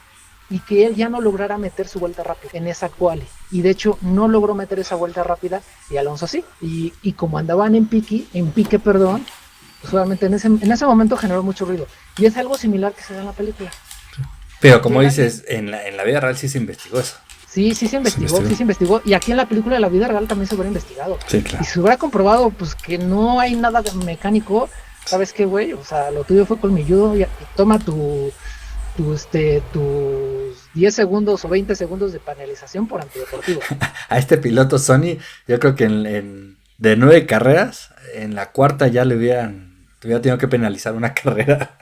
y que él ya no lograra meter su vuelta rápida en esa quali. Y de hecho no logró meter esa vuelta rápida y Alonso sí. Y como andaban en pique, pues obviamente en ese momento generó mucho ruido. Y es algo similar que se da en la película. Pero como dices, en la vida real sí se investigó eso. Sí se investigó. Y aquí en la película de la vida real también se hubiera investigado. Sí, claro. Y se hubiera comprobado pues que no hay nada mecánico, ¿sabes qué, güey? O sea, lo tuyo fue colmilludo y toma tus 10 segundos o 20 segundos de penalización por antideportivo. A este piloto Sony, yo creo que de 9 carreras, en la cuarta ya le hubiera tenido que penalizar una carrera.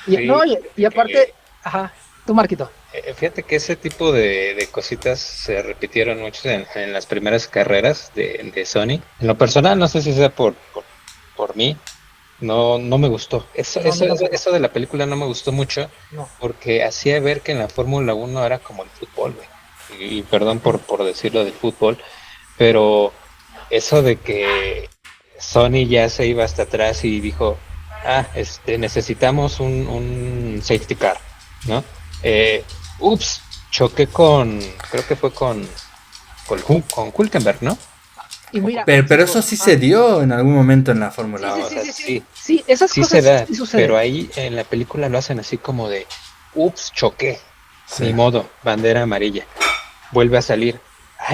Y, Sí, no, y aparte, ajá, tú, Marquito. Fíjate que ese tipo de cositas se repitieron mucho en las primeras carreras de Sony. En lo personal, no sé si sea por mí, no me gustó. Eso de la película no me gustó mucho No. porque hacía ver que en la Fórmula 1 era como el fútbol, güey. Y perdón por decirlo del fútbol, pero eso de que Sony ya se iba hasta atrás y dijo, necesitamos un safety car, ¿no? Eh, choqué creo que fue con Hülkenberg, ¿no? Y mira, Pero eso sí se dio en algún momento en la Fórmula Sí, 1. O sea, sí, esas sí cosas se da, sí suceden. pero ahí en la película lo hacen así como de, choqué, Sí. ni modo, bandera amarilla, vuelve a salir,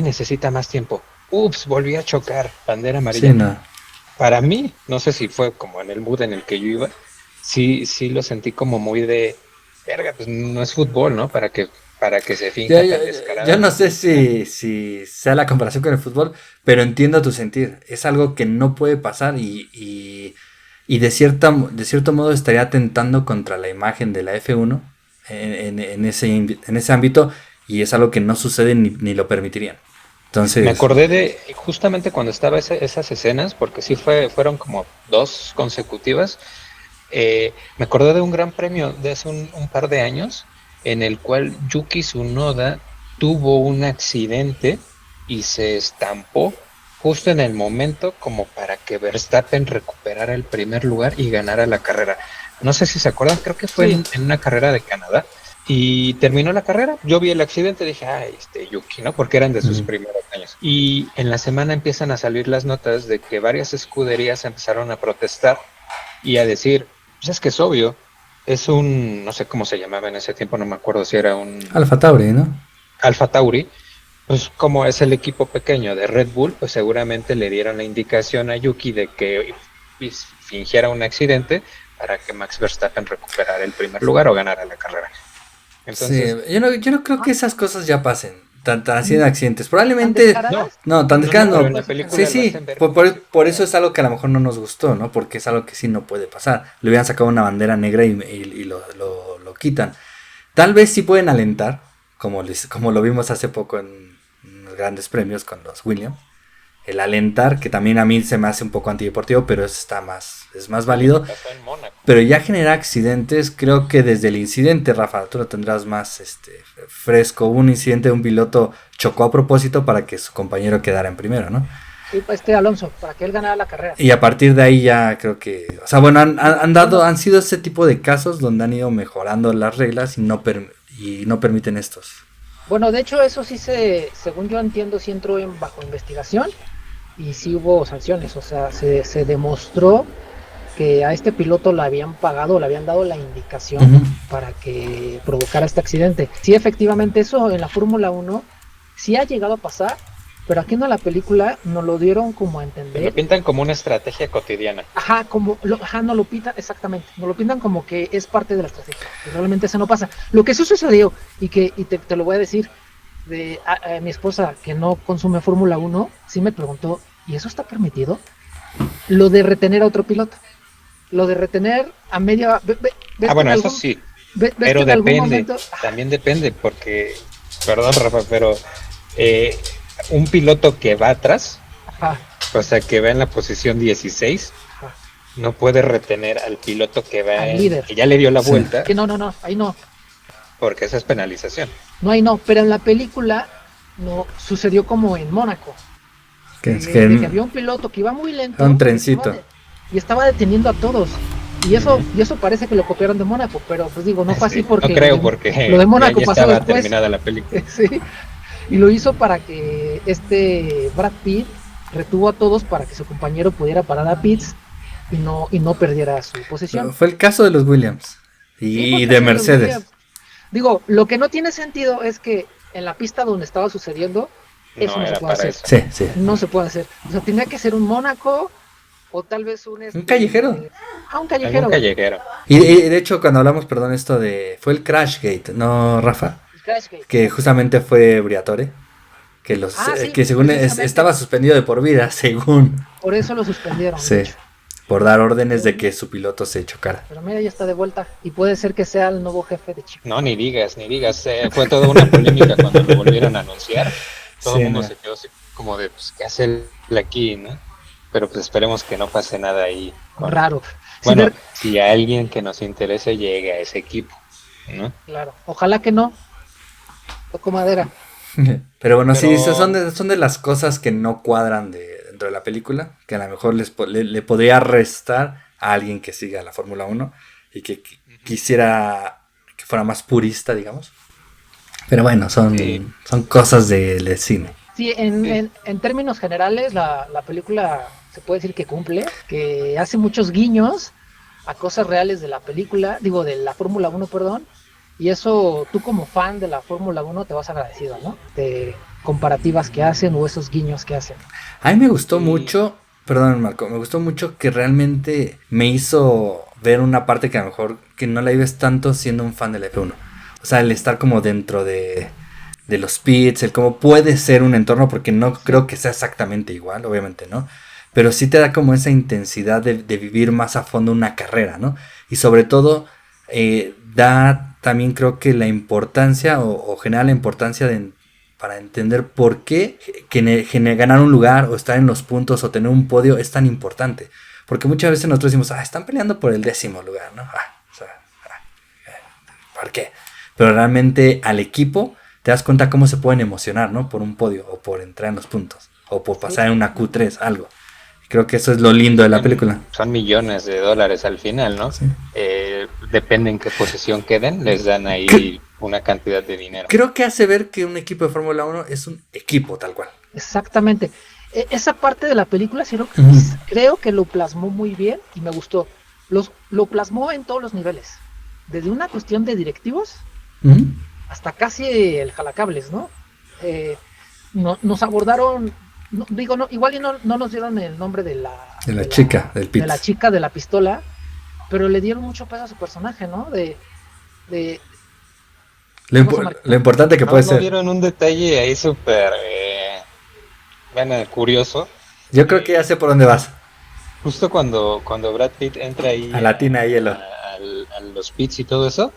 necesita más tiempo, volví a chocar, bandera amarilla. Sí, no. Para mí, no sé si fue como en el mood en el que yo iba, sí lo sentí como muy de, verga, pues no es fútbol, ¿no? Para que se finja tan descarado. Yo no sé si sea la comparación con el fútbol, pero entiendo tu sentir. Es algo que no puede pasar y de cierto modo estaría atentando contra la imagen de la F1 en ese ámbito, y es algo que no sucede ni lo permitirían. Entonces, Me acordé de justamente cuando estaba esas escenas, porque sí fueron como 2 consecutivas. Me acordé de un gran premio de hace un par de años en el cual Yuki Tsunoda tuvo un accidente y se estampó justo en el momento como para que Verstappen recuperara el primer lugar y ganara la carrera. No sé si se acuerdan, creo que fue en una carrera de Canadá. Y terminó la carrera, yo vi el accidente, dije, Yuki, ¿no? Porque eran de sus primeros años. Y en la semana empiezan a salir las notas de que varias escuderías empezaron a protestar y a decir, pues es que es obvio, es no sé cómo se llamaba en ese tiempo, no me acuerdo si era un Alfa Tauri, ¿no? Alfa Tauri, pues como es el equipo pequeño de Red Bull, pues seguramente le dieron la indicación a Yuki de que fingiera un accidente para que Max Verstappen recuperara el primer lugar o ganara la carrera. Entonces, sí, yo no creo que esas cosas ya pasen, tan así en accidentes. Probablemente, tan descaradas pero no. en la película Sí, lo hacen ver por eso es algo que a lo mejor no nos gustó, ¿no? Porque es algo que sí no puede pasar. Le hubieran sacado una bandera negra y lo quitan. Tal vez sí pueden alentar, como lo vimos hace poco en los grandes premios con los Williams. El alentar, que también a mí se me hace un poco antideportivo, pero es más válido. Pero ya genera accidentes, creo que desde el incidente, Rafa, tú lo tendrás más fresco. Hubo un incidente de un piloto, chocó a propósito para que su compañero quedara en primero, ¿no? Sí, Alonso, para que él ganara la carrera. Y a partir de ahí ya creo que, o sea, bueno, han sido ese tipo de casos donde han ido mejorando las reglas y no permiten estos. Bueno, de hecho eso sí según yo entiendo, sí entró bajo investigación y sí hubo sanciones, o sea, se demostró que a este piloto le habían pagado, le habían dado la indicación para que provocara este accidente. Sí, efectivamente, eso en la Fórmula 1 sí ha llegado a pasar, pero aquí en la película nos lo dieron como a entender. Lo pintan como una estrategia cotidiana. No lo pintan, exactamente, nos lo pintan como que es parte de la estrategia, y realmente eso no pasa. Lo que sí sucedió, y te lo voy a decir, a mi esposa que no consume Fórmula 1, sí me preguntó, ¿y eso está permitido? Lo de retener a otro piloto. Lo de retener a media... bueno, eso sí. Pero depende, también depende, porque, perdón Rafa, pero un piloto que va atrás, o sea, que va en la posición 16, no puede retener al piloto que va que ya le dio la vuelta. Que no, ahí no. Porque esa es penalización. No, ahí no, pero en la película no sucedió como en Mónaco. Que había un piloto que iba muy lento. Un trencito. Y estaba deteniendo a todos. Y eso parece que lo copiaron de Mónaco, pero pues digo, no fue así porque... No creo, porque lo de Mónaco ya pasó estaba después. Terminada la película. Sí, y lo hizo para que Brad Pitt retuvo a todos para que su compañero pudiera parar a Pitts y no perdiera su posición. Fue el caso de los Williams y de Mercedes. Digo, lo que no tiene sentido es que en la pista donde estaba sucediendo, eso no se puede hacer. Sí. No se puede hacer. O sea, tenía que ser un Mónaco O tal vez Un callejero. Un callejero. Un callejero. Y de hecho, cuando hablamos, perdón, esto de... Fue el Crashgate, ¿no, Rafa? El Crashgate. Que justamente fue Briatore. Que sí, que según estaba suspendido de por vida, según. Por eso lo suspendieron. Sí. De hecho. Por dar órdenes de que su piloto se chocara. Pero mira, ya está de vuelta. Y puede ser que sea el nuevo jefe de Chico. No, ni digas. Fue toda una polémica cuando lo volvieron a anunciar. Todo el mundo se quedó así como de, pues, ¿qué hace él aquí, no? Pero pues esperemos que no pase nada ahí. Raro. Bueno, si alguien que nos interese llegue a ese equipo, ¿no? Claro. Ojalá que no. Toco madera. Pero bueno, sí, son de las cosas que no cuadran dentro de la película, que a lo mejor le podría restar a alguien que siga la Fórmula 1 y que quisiera que fuera más purista, digamos. Pero bueno, son cosas del cine. Sí, en términos generales, la película se puede decir que cumple, que hace muchos guiños a cosas reales de la película, de la Fórmula 1, perdón. Y eso, tú como fan de la Fórmula 1 te vas agradecido, ¿no? De comparativas que hacen o esos guiños que hacen. A mí me gustó mucho, perdón Marco, me gustó mucho que realmente me hizo ver una parte que a lo mejor que no la vives tanto siendo un fan del F1. O sea, el estar como dentro de los pits, el cómo puede ser un entorno, porque no creo que sea exactamente igual, obviamente, ¿no? Pero sí te da como esa intensidad de vivir más a fondo una carrera, ¿no? Y sobre todo da también creo que la importancia o genera la importancia para entender por qué ganar un lugar o estar en los puntos o tener un podio es tan importante. Porque muchas veces nosotros decimos, están peleando por el 10º lugar, ¿no? ¿Por qué? Pero realmente al equipo te das cuenta cómo se pueden emocionar, ¿no? Por un podio o por entrar en los puntos o por pasar en una Q3, algo. Creo que eso es lo lindo de la película. Son millones de dólares al final, ¿no? Sí. Depende en qué posición queden, les dan ahí una cantidad de dinero. Creo que hace ver que un equipo de Fórmula 1 es un equipo tal cual. Exactamente. Esa parte de la película sí creo que lo plasmó muy bien y me gustó. Lo plasmó en todos los niveles. Desde una cuestión de directivos hasta casi el jalacables, ¿no? Nos abordaron... igual y no nos dieron el nombre de la chica del pit. De la chica de la pistola, pero le dieron mucho peso a su personaje, ¿no? Lo importante que puede ser. ¿No dieron un detalle ahí súper curioso? Yo creo que ya sé por dónde vas. Justo cuando Brad Pitt entra ahí a la tina hielo, a los pits y todo eso,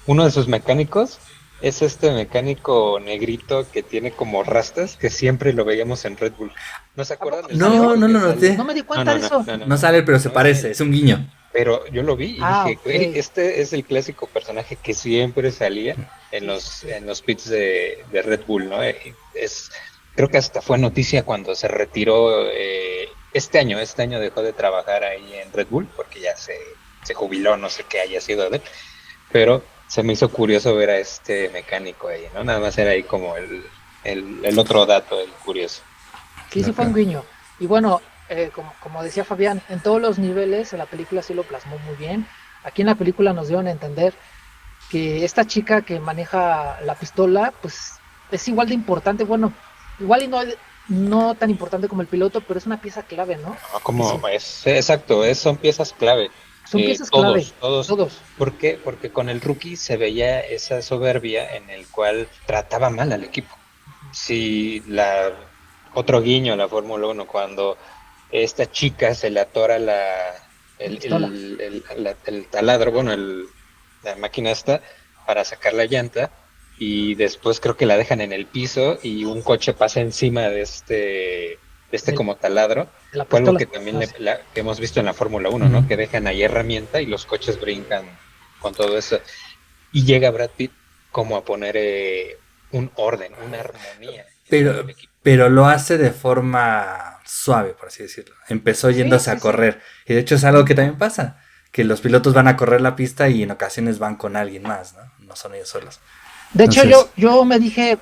uno de sus mecánicos es este mecánico negrito que tiene como rastas, que siempre lo veíamos en Red Bull. ¿No se acuerdan? No me di cuenta de eso. No sale, pero se parece, es un guiño. Pero yo lo vi y dije, güey, este es el clásico personaje que siempre salía en los pits de Red Bull, ¿no? Creo que hasta fue noticia cuando se retiró este año dejó de trabajar ahí en Red Bull, porque ya se jubiló, no sé qué haya sido de él, pero se me hizo curioso ver a este mecánico ahí, ¿no? Nada más era ahí como el otro dato, el curioso. Sí, fue un guiño. Y bueno, como decía Fabián, en todos los niveles en la película sí lo plasmó muy bien. Aquí en la película nos dieron a entender que esta chica que maneja la pistola, pues es igual de importante, bueno, igual y no tan importante como el piloto, pero es una pieza clave, ¿no? Exacto, son piezas clave. Son piezas clave. Todos. ¿Por qué? Porque con el rookie se veía esa soberbia en el cual trataba mal al equipo. Si otro guiño a la Fórmula 1, cuando esta chica se le atora el taladro, bueno, la máquina esta, para sacar la llanta, y después creo que la dejan en el piso y un coche pasa encima de este como taladro. Fue algo que también que hemos visto en la Fórmula 1, ¿no? Que dejan ahí herramienta y los coches brincan con todo eso. Y llega Brad Pitt como a poner un orden, una armonía. Pero lo hace de forma suave, por así decirlo. Empezó yéndose a correr. Y de hecho es algo que también pasa, que los pilotos van a correr la pista y en ocasiones van con alguien más, ¿no? No son ellos solos. De hecho, yo me dije,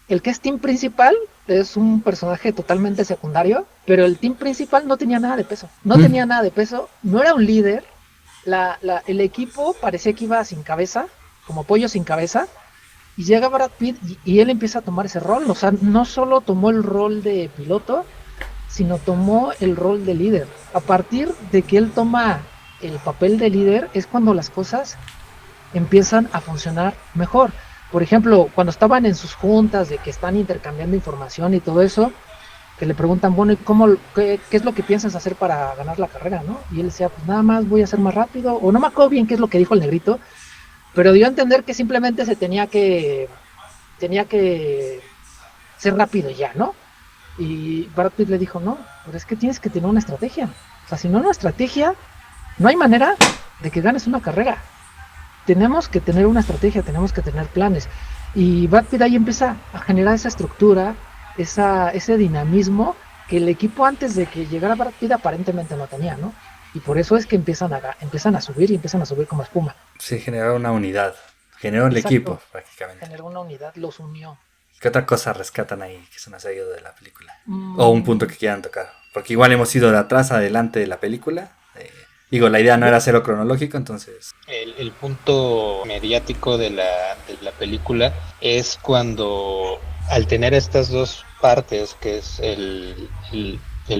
el que es team principal es un personaje totalmente secundario, pero el team principal no tenía nada de peso. No tenía nada de peso, no era un líder. El equipo parecía que iba sin cabeza, como pollo sin cabeza, y llega Brad Pitt y él empieza a tomar ese rol. O sea, no solo tomó el rol de piloto, sino tomó el rol de líder. A partir de que él toma el papel de líder es cuando las cosas empiezan a funcionar mejor. Por ejemplo, cuando estaban en sus juntas de que están intercambiando información y todo eso, que le preguntan, bueno, ¿y qué es lo que piensas hacer para ganar la carrera, no? Y él decía, pues nada más voy a ser más rápido, o no me acuerdo bien qué es lo que dijo el negrito, pero dio a entender que simplemente se tenía que ser rápido ya, ¿no? Y Brad Pitt le dijo, no, pero es que tienes que tener una estrategia. O sea, si no hay una estrategia, no hay manera de que ganes una carrera. Tenemos que tener una estrategia, tenemos que tener planes. Y Brad Pitt ahí empieza a generar esa estructura, ese dinamismo que el equipo antes de que llegara Brad Pitt aparentemente no tenía, ¿no? Y por eso es que empiezan a subir como espuma. Sí, generó una unidad, generó el equipo prácticamente. Generó una unidad, los unió. ¿Qué otra cosa rescatan ahí que se nos ha ido de la película? O un punto que quieran tocar. Porque igual hemos ido de atrás a adelante de la película. Digo, la idea no era hacerlo cronológico, entonces... El punto mediático de la película es cuando, al tener estas dos partes, que es el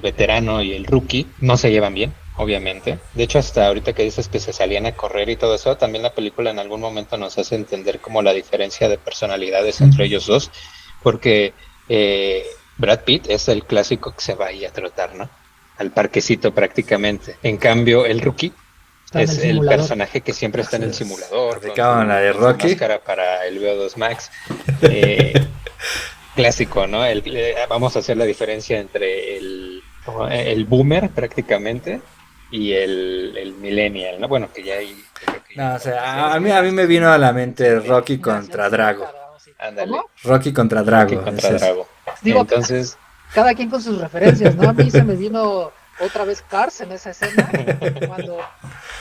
veterano y el rookie, no se llevan bien, obviamente. De hecho, hasta ahorita que dices que se salían a correr y todo eso, también la película en algún momento nos hace entender como la diferencia de personalidades entre ellos dos, porque Brad Pitt es el clásico que se va ahí a trotar, ¿no? Al parquecito prácticamente. En cambio, el rookie es el personaje que siempre está en el simulador, con la de Rocky, máscara para el VO2 Max. Clásico, ¿no? Vamos a hacer la diferencia entre el boomer prácticamente y el millennial, ¿no? Bueno, que ya hay... No, o sea, a mí me vino a la mente Rocky contra Drago. Ándale. Rocky contra Drago. Digo, entonces... Cada quien con sus referencias, ¿no? A mí se me vino otra vez Cars en esa escena, cuando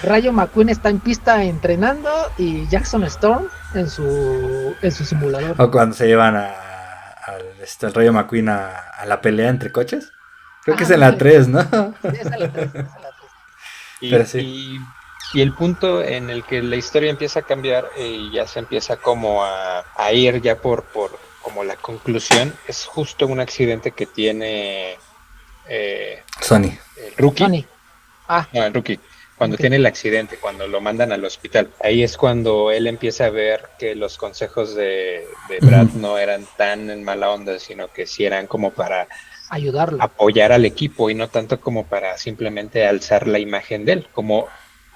Rayo McQueen está en pista entrenando y Jackson Storm en su simulador. O cuando se llevan al Rayo McQueen a la pelea entre coches. Creo que es en la 3, ¿no? Sí, es en la 3. Pero sí. Y el punto en el que la historia empieza a cambiar y ya se empieza como a ir ya por como la conclusión, es justo un accidente que tiene Sony. El rookie. Sony. No, el rookie. Cuando tiene el accidente, cuando lo mandan al hospital. Ahí es cuando él empieza a ver que los consejos de Brad no eran tan en mala onda, sino que sí eran como para ayudarlo, apoyar al equipo y no tanto como para simplemente alzar la imagen de él, como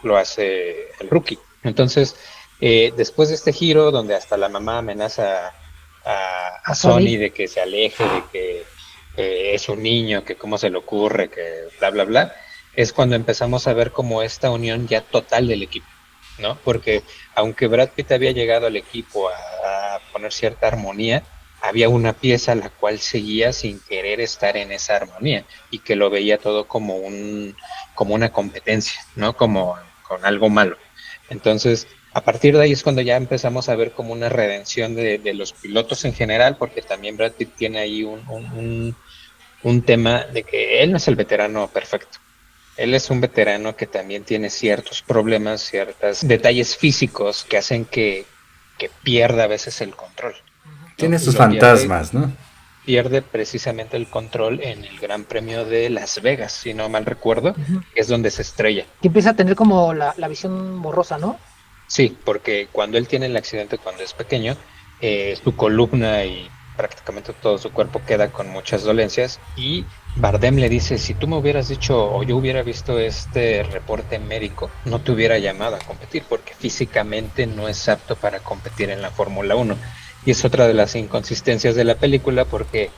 lo hace el rookie. Entonces, después de este giro, donde hasta la mamá amenaza a Sony de que se aleje, de que es un niño, que cómo se le ocurre, que bla, bla, bla, es cuando empezamos a ver como esta unión ya total del equipo, ¿no? Porque aunque Brad Pitt había llegado al equipo a poner cierta armonía, había una pieza la cual seguía sin querer estar en esa armonía y que lo veía todo como una competencia, ¿no? Como con algo malo. Entonces, a partir de ahí es cuando ya empezamos a ver como una redención de los pilotos en general, porque también Brad Pitt tiene ahí un tema de que él no es el veterano perfecto. Él es un veterano que también tiene ciertos problemas, ciertos detalles físicos que hacen que pierda a veces el control, ¿no? Tiene sus fantasmas, ¿no? Pierde precisamente el control en el Gran Premio de Las Vegas, si no mal recuerdo, que es donde se estrella. Que empieza a tener como la visión borrosa, ¿no? Sí, porque cuando él tiene el accidente, cuando es pequeño, su columna y prácticamente todo su cuerpo queda con muchas dolencias y Bardem le dice, si tú me hubieras dicho o yo hubiera visto este reporte médico, no te hubiera llamado a competir porque físicamente no es apto para competir en la Fórmula 1. Y es otra de las inconsistencias de la película porque,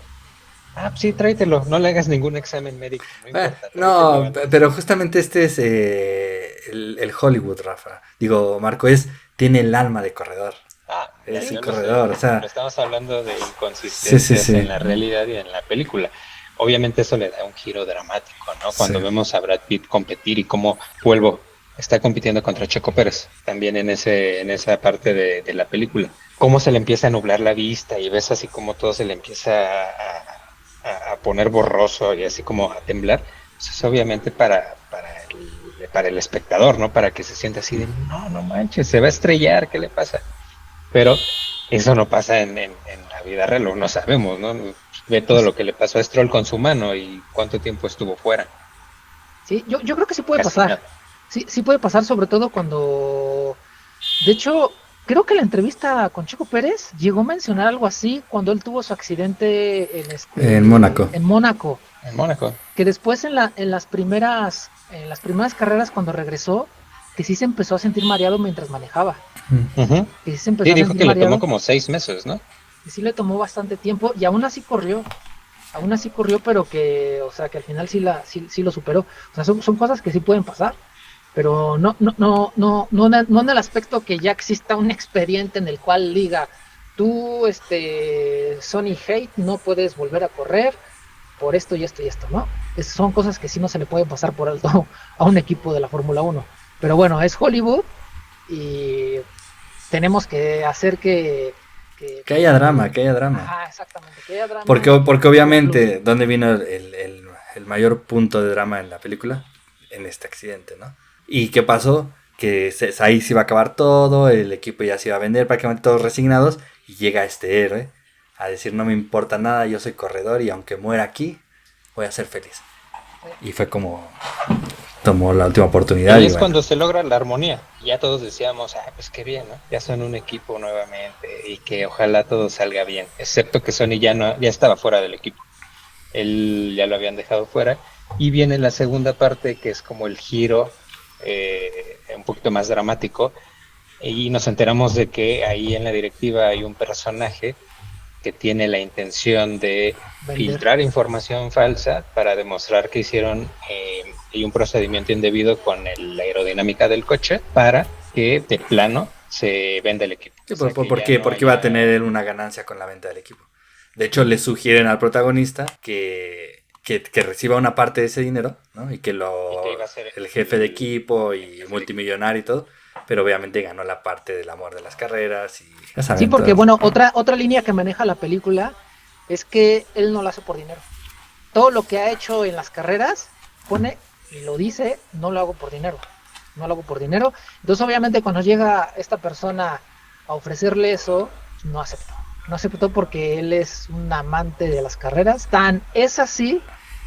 sí, tráetelo, no le hagas ningún examen médico, no importa. No, pero justamente este es el Hollywood, Rafa. Digo, Marco, tiene el alma de corredor. Es el corredor, o sea... Pero estamos hablando de inconsistencias en la realidad y en la película. Obviamente eso le da un giro dramático, ¿no? Cuando vemos a Brad Pitt competir y cómo está compitiendo contra Checo Pérez, también en esa parte de la película. Cómo se le empieza a nublar la vista y ves así como todo se le empieza a poner borroso y así como a temblar. Eso es obviamente para el espectador, ¿no? Para que se sienta así de, no manches, se va a estrellar, ¿qué le pasa? Pero eso no pasa en la vida real, no sabemos, ¿no? ve todo lo que le pasó a Stroll con su mano y cuánto tiempo estuvo fuera. Sí, yo creo que sí puede Casi pasar. nada. Sí puede pasar, sobre todo cuando... De hecho, creo que la entrevista con Checo Pérez llegó a mencionar algo así cuando él tuvo su accidente En Mónaco. En Mónaco. En Mónaco. Que después en las primeras carreras cuando regresó, que sí se empezó a sentir mareado mientras manejaba. Uh-huh. Que sí se empezó Sí, a dijo sentir que le mareado. tomó como 6 meses, ¿no? Que sí le tomó bastante tiempo y aún así corrió. Pero que, o sea, que al final sí lo superó. O sea, son cosas que sí pueden pasar, pero no en el aspecto que ya exista un expediente en el cual diga, tú, Sonny Hate, no puedes volver a correr por esto y esto y esto, ¿no? Son cosas que sí no se le pueden pasar por alto a un equipo de la Fórmula 1. Pero bueno, es Hollywood y tenemos que hacer que haya drama. Ajá, exactamente, que haya drama. Porque obviamente, ¿dónde vino el mayor punto de drama en la película? En este accidente, ¿no? ¿Y qué pasó? Que ahí se iba a acabar todo, el equipo ya se iba a vender, prácticamente todos resignados, y llega este héroe a decir, no me importa nada, yo soy corredor y aunque muera aquí, voy a ser feliz. Y fue como... tomó la última oportunidad. Y es cuando se logra la armonía. Ya todos decíamos, pues qué bien, ¿no? Ya son un equipo nuevamente y que ojalá todo salga bien. Excepto que Sony ya estaba fuera del equipo. Él ya lo habían dejado fuera. Y viene la segunda parte, que es como el giro un poquito más dramático. Y nos enteramos de que ahí en la directiva hay un personaje que tiene la intención de filtrar información falsa para demostrar que hicieron un procedimiento indebido con la aerodinámica del coche para que de plano se venda el equipo. Sí, porque iba a tener él una ganancia con la venta del equipo. De hecho, le sugieren al protagonista que reciba una parte de ese dinero, ¿no? Y que el jefe de equipo y multimillonario y todo, pero obviamente ganó la parte del amor de las carreras. Y sí, porque bueno, otra línea que maneja la película es que él no lo hace por dinero. Todo lo que ha hecho en las carreras pone y lo dice, no lo hago por dinero. Entonces obviamente cuando llega esta persona a ofrecerle eso, no aceptó porque él es un amante de las carreras. Tan es así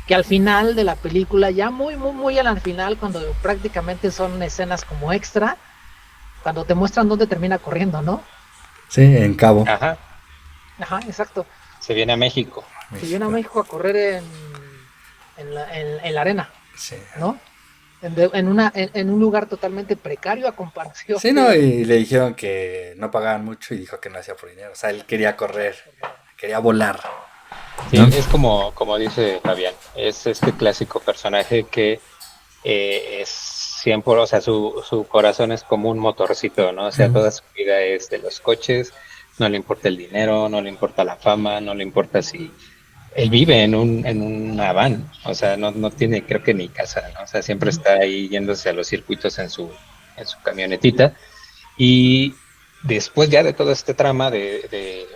que al final de la película, ya muy al final, cuando prácticamente son escenas como extra, cuando te muestran dónde termina corriendo, ¿no? Sí, en Cabo. Ajá, exacto. Se viene a México. Se viene a México a correr en la arena, sí, ¿no? En un lugar totalmente precario a comparación. Sí, no, y le dijeron que no pagaban mucho y dijo que no hacía por dinero. O sea, él quería correr, quería volar. Sí, ¿no? es como dice Fabián, es este clásico personaje que es siempre, o sea, su corazón es como un motorcito, ¿no? O sea, toda su vida es de los coches, no le importa el dinero, no le importa la fama, no le importa si... Él vive en una van, o sea, no tiene, creo que ni casa, ¿no? O sea, siempre está ahí yéndose a los circuitos en su camionetita. Y después ya de todo este trama de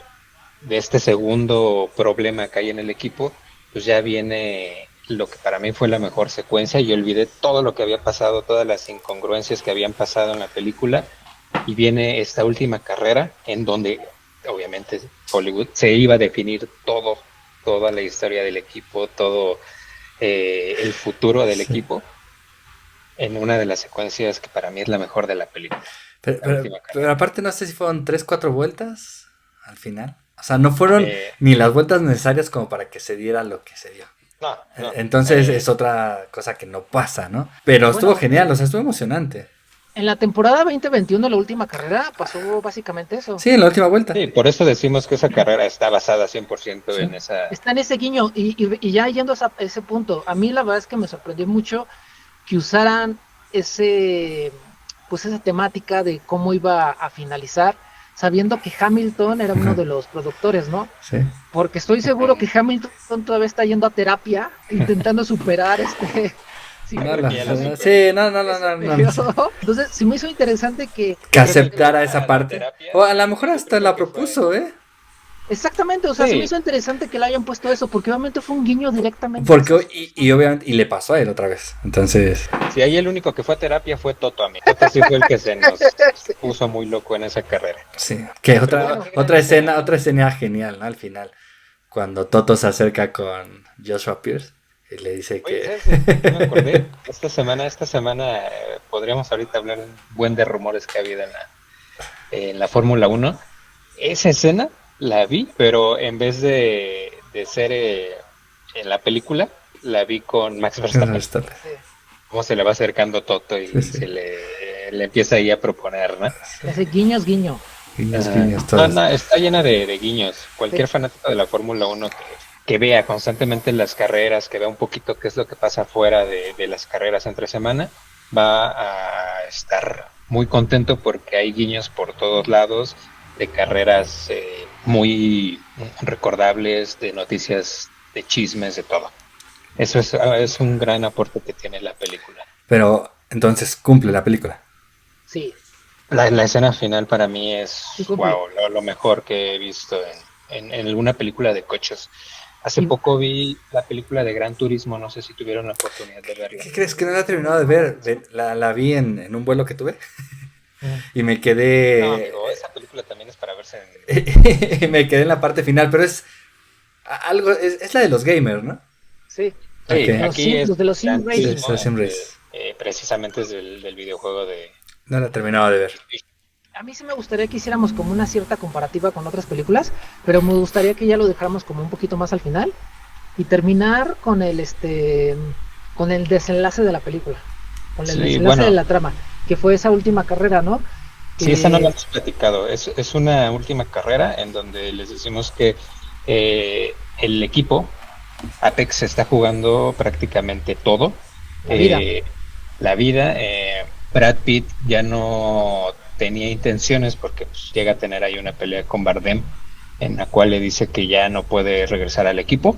este segundo problema que hay en el equipo, pues ya viene lo que para mí fue la mejor secuencia. Yo olvidé todo lo que había pasado, todas las incongruencias que habían pasado en la película, y viene esta última carrera en donde obviamente Hollywood se iba a definir toda la historia del equipo, todo el futuro del equipo, en una de las secuencias que para mí es la mejor de la película. Pero aparte no sé si fueron 3-4 vueltas al final. O sea, no fueron ni las vueltas necesarias como para que se diera lo que se dio. No, Entonces es otra cosa que no pasa, ¿no? Pero estuvo genial, o sea, estuvo emocionante. En la temporada 2021, la última carrera, pasó básicamente eso. Sí, en la última vuelta. Sí, por eso decimos que esa carrera está basada 100% en esa... Está en ese guiño, y ya yendo a ese punto, a mí la verdad es que me sorprendió mucho que usaran esa temática de cómo iba a finalizar, sabiendo que Hamilton era uno de los productores, ¿no? Sí. Porque estoy seguro que Hamilton todavía está yendo a terapia, intentando superar No. Entonces, sí me hizo interesante que aceptara esa parte. O a lo mejor hasta la propuso, ¿eh? Exactamente, o sea, sí me hizo interesante que le hayan puesto eso, porque obviamente fue un guiño directamente. Porque, y obviamente, y le pasó a él otra vez. Entonces. Sí, ahí el único que fue a terapia fue Toto, a mí. Toto sí fue el que se nos puso muy loco en esa carrera. Sí, que otra escena genial, ¿no? Al final. cuando Toto se acerca con Joshua Pierce y le dice Oye, que... ¿sabes? No me acordé. Esta semana podríamos ahorita hablar un buen de rumores que ha habido en la Fórmula Uno. Esa escena la vi, pero en vez de ser en la película, la vi con Max Verstappen. Sí. Cómo se le va acercando Toto y Sí. se le empieza ahí a proponer, ¿no? Ese guiños, guiño. Guiños, No, todos. no, está llena de guiños. Cualquier Sí. fanático de la Fórmula Uno que vea constantemente las carreras, que vea un poquito qué es lo que pasa fuera de las carreras entre semana, va a estar muy contento porque hay guiños por todos lados de carreras muy recordables, de noticias, de chismes, de todo. Eso es un gran aporte que tiene la película. Pero entonces cumple la película. Sí. La escena final para mí es Sí, cumple. wow, lo mejor que he visto en alguna película de coches. Hace Y- poco vi la película de Gran Turismo, no sé si tuvieron la oportunidad de verla. ¿Qué crees que no la he terminado de ver? La vi en un vuelo que tuve y me quedé... No, amigo, esa película también es para verse en... me quedé en la parte final, pero es algo, es la de los gamers, ¿no? Sí. Sí, Ok. aquí es Los de los Sim Gran Racing. Turismo, Sí, Sim Race. precisamente es del videojuego de... No la he terminado de ver. A mí sí me gustaría que hiciéramos como una cierta comparativa con otras películas, pero me gustaría que ya lo dejáramos como un poquito más al final y terminar con con el desenlace de la película, con el Sí, desenlace bueno. de la trama, que fue esa última carrera, ¿no? Sí, esa no la hemos platicado. Es una última carrera en donde les decimos que el equipo Apex está jugando prácticamente todo. La vida. La vida. Brad Pitt ya no tenía intenciones porque pues, llega a tener ahí una pelea con Bardem en la cual le dice que ya no puede regresar al equipo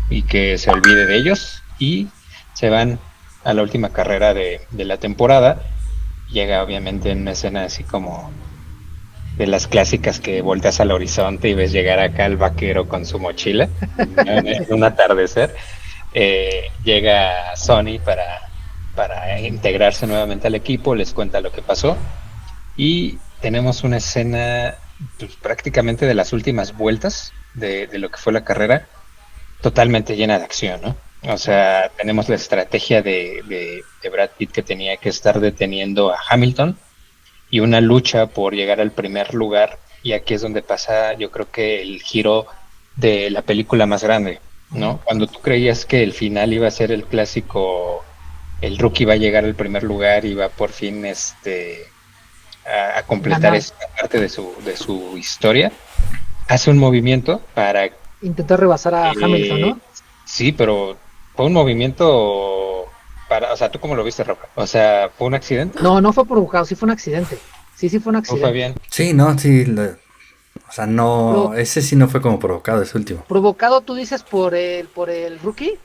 y que se olvide de ellos y se van a la última carrera de la temporada. Llega obviamente en una escena así como de las clásicas que volteas al horizonte y ves llegar acá el vaquero con su mochila en un atardecer. Llega Sony para integrarse nuevamente al equipo, les cuenta lo que pasó y tenemos una escena pues, prácticamente de las últimas vueltas de lo que fue la carrera, totalmente llena de acción, ¿no? O sea, tenemos la estrategia de Brad Pitt que tenía que estar deteniendo a Hamilton y una lucha por llegar al primer lugar, y aquí es donde pasa yo creo que el giro de la película más grande, ¿no? Cuando tú creías que el final iba a ser el clásico, el rookie va a llegar al primer lugar y va por fin a completar Ganar. esta parte de su historia, hace un movimiento para Intentar rebasar a Hamilton, ¿no? sí, pero fue un movimiento o sea, ¿tú cómo lo viste, Rafa? O sea, ¿fue un accidente? No fue provocado, sí fue un accidente. Sí fue un ¿O accidente. fue bien? Sí, no, sí. O sea, no, Pero- ese sí no fue como provocado, ese último. ¿Provocado tú dices por el rookie?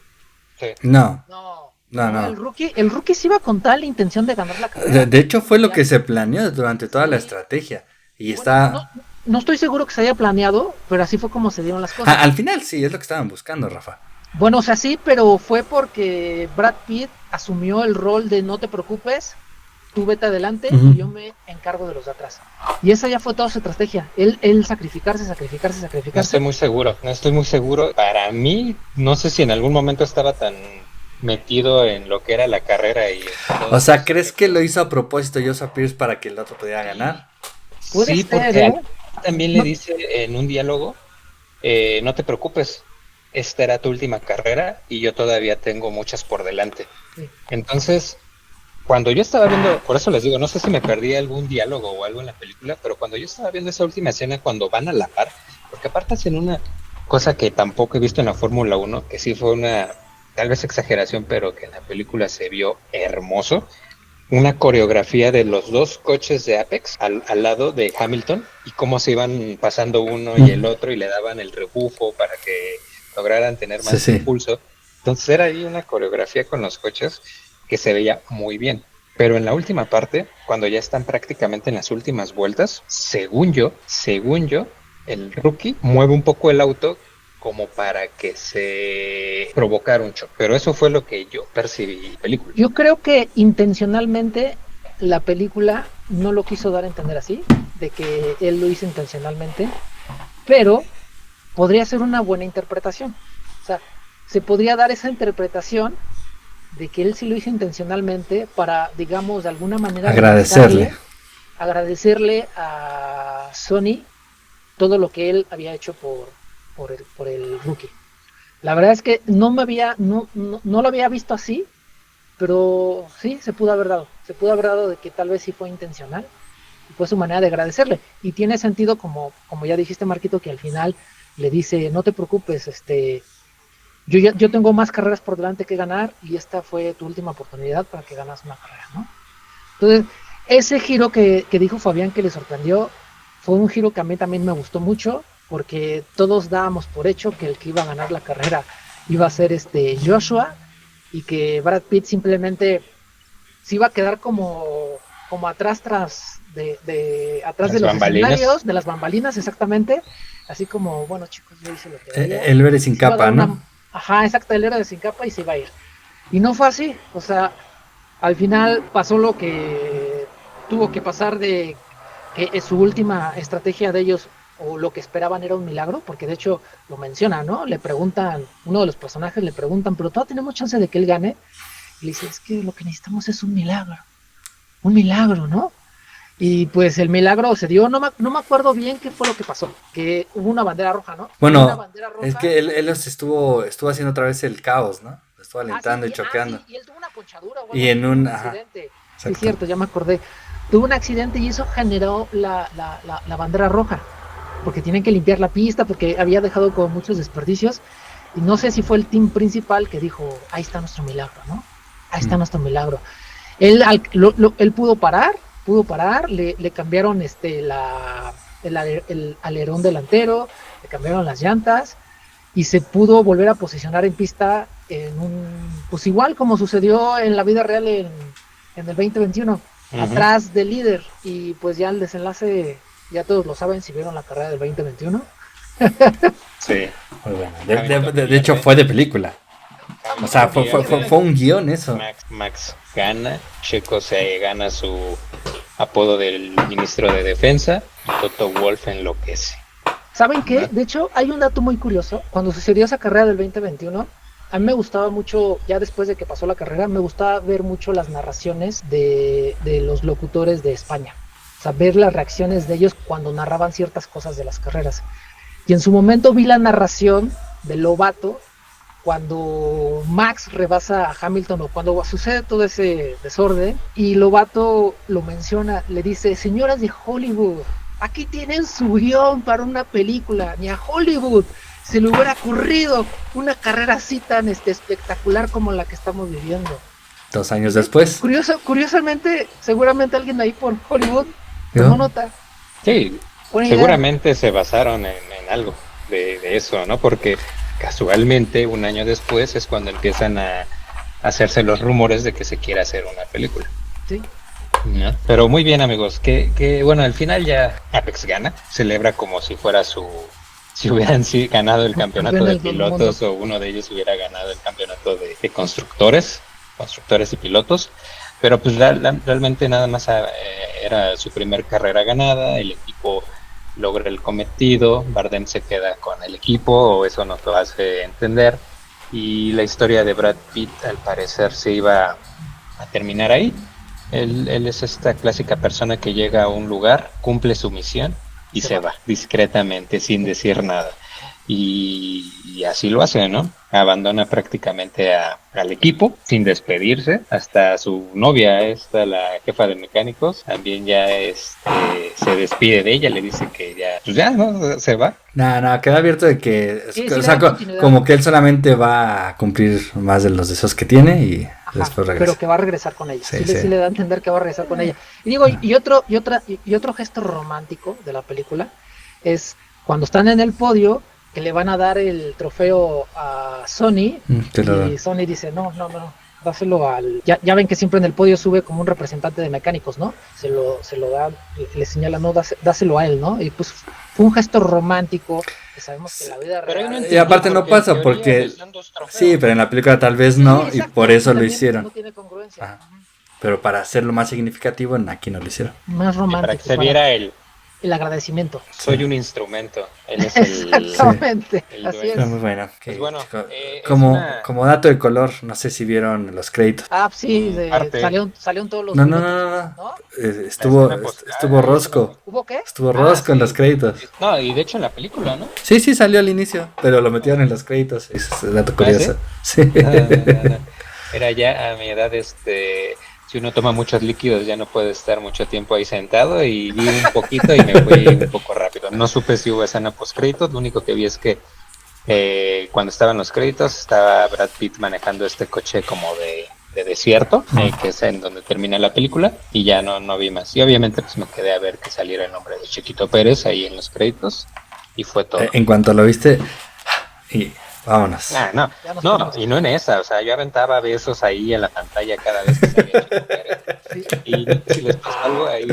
Sí. No, No. no. El rookie sí iba con tal intención de ganar la carrera. De hecho, fue lo que se planeó durante toda la estrategia. Y Bueno, está... no estoy seguro que se haya planeado, pero así fue como se dieron las cosas. Al final sí, es lo que estaban buscando, Rafa. Bueno, o sea, sí, pero fue porque Brad Pitt asumió el rol de no te preocupes, tú vete adelante Ujú. y yo me encargo de los de atrás. Y esa ya fue toda su estrategia. Él sacrificarse. No estoy muy seguro. Para mí, no sé si en algún momento estaba tan metido en lo que era la carrera y O sea, ¿crees que lo hizo a propósito Joshua Pierce para que el otro pudiera ganar? Puede sí, ser, porque ¿eh? también le dice en un diálogo, no te preocupes, esta era tu última carrera y yo todavía tengo muchas por delante. Sí. Entonces, cuando yo estaba viendo, por eso les digo, no sé si me perdí algún diálogo o algo en la película, pero cuando yo estaba viendo esa última escena, cuando van a la par, porque aparte hacen una cosa que tampoco he visto en la Fórmula 1, que sí fue una, tal vez exageración, pero que en la película se vio hermoso, una coreografía de los dos coches de Apex al lado de Hamilton y cómo se iban pasando uno y el otro y le daban el rebufo para que lograran tener más Sí. impulso. Entonces era ahí una coreografía con los coches que se veía muy bien. Pero en la última parte, cuando ya están prácticamente en las últimas vueltas, según yo, el rookie mueve un poco el auto como para que se provocara un choque. Pero eso fue lo que yo percibí en la película. Yo creo que intencionalmente la película no lo quiso dar a entender así, de que él lo hizo intencionalmente, pero podría ser una buena interpretación. O sea, se podría dar esa interpretación de que él sí lo hizo intencionalmente para, digamos, de alguna manera agradecerle a Sony todo lo que él había hecho por el rookie. La verdad es que no lo había visto así, pero sí se pudo haber dado de que tal vez sí fue intencional, y fue su manera de agradecerle, y tiene sentido como ya dijiste, Marquito, que al final le dice, no te preocupes, yo tengo más carreras por delante que ganar, y esta fue tu última oportunidad para que ganas una carrera, ¿no? Entonces, ese giro que dijo Fabián que le sorprendió, fue un giro que a mí también me gustó mucho, porque todos dábamos por hecho que el que iba a ganar la carrera iba a ser Joshua, y que Brad Pitt simplemente se iba a quedar como atrás de los escenarios, de las bambalinas, exactamente, así como, bueno, chicos, yo hice lo que había. El héroe sin capa, ¿no? Ajá, exacto, el héroe sin capa, y se iba a ir. Y no fue así, o sea, al final pasó lo que tuvo que pasar, de que su última estrategia de ellos, o lo que esperaban, era un milagro, porque de hecho lo menciona, ¿no? Le preguntan, uno de los personajes le preguntan, pero todavía tenemos chance de que él gane, y le dice, es que lo que necesitamos es un milagro, ¿no? Y pues el milagro se dio, no me acuerdo bien qué fue lo que pasó, que hubo una bandera roja, ¿no? Bueno, bandera roja. es que él estuvo haciendo otra vez el caos, ¿no? Estuvo alentando y choqueando. Y él tuvo una ponchadura, y en un accidente. Sí, es cierto, ya me acordé. Tuvo un accidente y eso generó la bandera roja, porque tienen que limpiar la pista, porque había dejado con muchos desperdicios, y no sé si fue el team principal que dijo, ahí está nuestro milagro, ¿no? Ahí está nuestro milagro. Él pudo parar, le cambiaron el alerón delantero, le cambiaron las llantas, y se pudo volver a posicionar en pista pues igual como sucedió en la vida real en el 2021, atrás del líder. Y pues ya el desenlace, ya todos lo saben si vieron la carrera del 2021. Sí. Muy bueno. De hecho fue de película. O sea, fue un guión eso. Max gana, Checo se gana su apodo del ministro de Defensa, y Toto Wolff enloquece. ¿Saben qué? De hecho, hay un dato muy curioso. Cuando sucedió esa carrera del 2021, a mí me gustaba mucho, ya después de que pasó la carrera, me gustaba ver mucho las narraciones de los locutores de España. O sea, ver las reacciones de ellos cuando narraban ciertas cosas de las carreras. Y en su momento vi la narración de Lobato cuando Max rebasa a Hamilton, o cuando sucede todo ese desorden, y Lobato lo menciona, le dice, señoras de Hollywood, aquí tienen su guión para una película, ni a Hollywood se le hubiera ocurrido una carrera así tan espectacular como la que estamos viviendo. 2 años después. Curiosamente, seguramente alguien ahí por Hollywood tomó nota. Sí, seguramente se basaron en algo de eso, ¿no? Porque casualmente 1 año después es cuando empiezan a hacerse los rumores de que se quiere hacer una película. Sí. ¿No? Pero muy bien, amigos, que bueno, al final ya Apex gana, celebra como si fuera si hubieran ganado el campeonato de pilotos, o uno de ellos hubiera ganado el campeonato de constructores y pilotos, pero pues realmente nada más era su primer carrera ganada, el equipo logra el cometido, Bardem se queda con el equipo, o eso nos lo hace entender, y la historia de Brad Pitt al parecer se iba a terminar ahí. Él es esta clásica persona que llega a un lugar, cumple su misión y se va discretamente, sin decir nada. Y así lo hace, ¿no? Abandona prácticamente al equipo sin despedirse. Hasta su novia, la jefa de mecánicos, también ya se despide de ella, le dice que ya, pues ya, ¿no? Se va. No, queda abierto de que, o sea, como que él solamente va a cumplir más de los deseos que tiene y después regresa. Pero que va a regresar con ella. Sí. Sí le da a entender que va a regresar con ella. Y digo, y otro gesto romántico de la película es cuando están en el podio, que le van a dar el trofeo a Sony, y Sony dice, no, dáselo al... Ya ven que siempre en el podio sube como un representante de mecánicos, ¿no? Se lo da, le señala, no, dáselo a él, ¿no? Y pues fue un gesto romántico, que sabemos que en la vida real... Y aparte no pasa porque... Sí, pero en la película tal vez no, sí, y por eso lo hicieron. No tiene congruencia. Pero para hacerlo más significativo, aquí no lo hicieron. Más romántico. Para que se viera el el agradecimiento. Soy un instrumento. Él es el... Exactamente, el así dueño. es. Muy bueno. Pues bueno, Como dato de color, no sé si vieron los créditos. Ah, sí, Parte. salieron todos los No. boletos, ¿no? Estuvo La escena post- estuvo Rosco. ¿Hubo qué? Estuvo Rosco en sí. los créditos. No, y de hecho en la película, ¿no? Sí, salió al inicio, pero lo metieron en los créditos. Ese es el dato curioso. Sí. No. Era ya a mi edad, si uno toma muchos líquidos ya no puede estar mucho tiempo ahí sentado, y vi un poquito y me fui un poco rápido. No supe si hubo escena post créditos, lo único que vi es que cuando estaban los créditos estaba Brad Pitt manejando este coche como de desierto, que es en donde termina la película, y ya no vi más. Y obviamente pues me quedé a ver que saliera el nombre de Chiquito Pérez ahí en los créditos, y fue todo. En cuanto lo viste, y vámonos. No, y no en esa, o sea, yo aventaba besos ahí en la pantalla cada vez que salía Chiquito Pérez. Sí. Y si les pasó algo ahí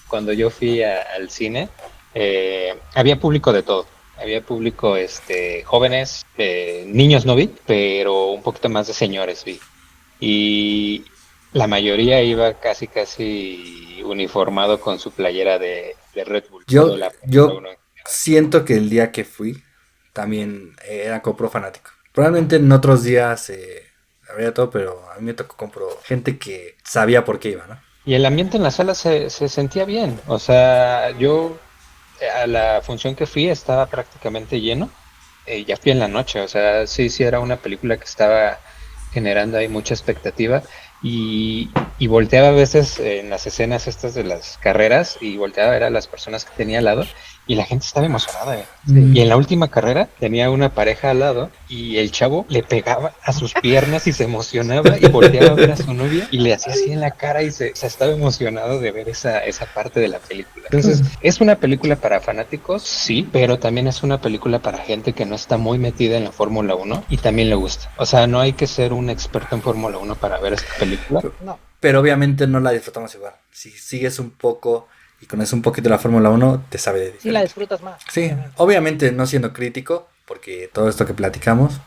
cuando yo fui al cine, había público de todo. Había público, jóvenes, niños no vi, pero un poquito más de señores vi. Y la mayoría iba casi uniformado con su playera de Red Bull. Yo siento que el día que fui también era compro fanático. Probablemente en otros días habría todo, pero a mí me tocó compro gente que sabía por qué iba, ¿no? Y el ambiente en la sala se sentía bien. O sea, yo a la función que fui estaba prácticamente lleno. Ya fui en la noche, o sea, sí era una película que estaba generando ahí mucha expectativa, y volteaba a veces en las escenas estas de las carreras, y volteaba a ver a las personas que tenía al lado, y la gente estaba emocionada. Y en la última carrera tenía una pareja al lado, y el chavo le pegaba a sus piernas y se emocionaba, y volteaba a ver a su novia y le hacía así en la cara, y se estaba emocionado de ver esa parte de la película. Entonces, ¿es una película para fanáticos? Sí, pero también es una película para gente que no está muy metida en la Fórmula 1 y también le gusta. O sea, no hay que ser un experto en Fórmula 1 para ver esta película. No. Pero obviamente no la disfrutamos igual. Si sigues un poco y conoces un poquito la Fórmula 1, te sabe de diferente. Sí, la disfrutas más. Sí, obviamente no siendo crítico, porque todo esto que platicamos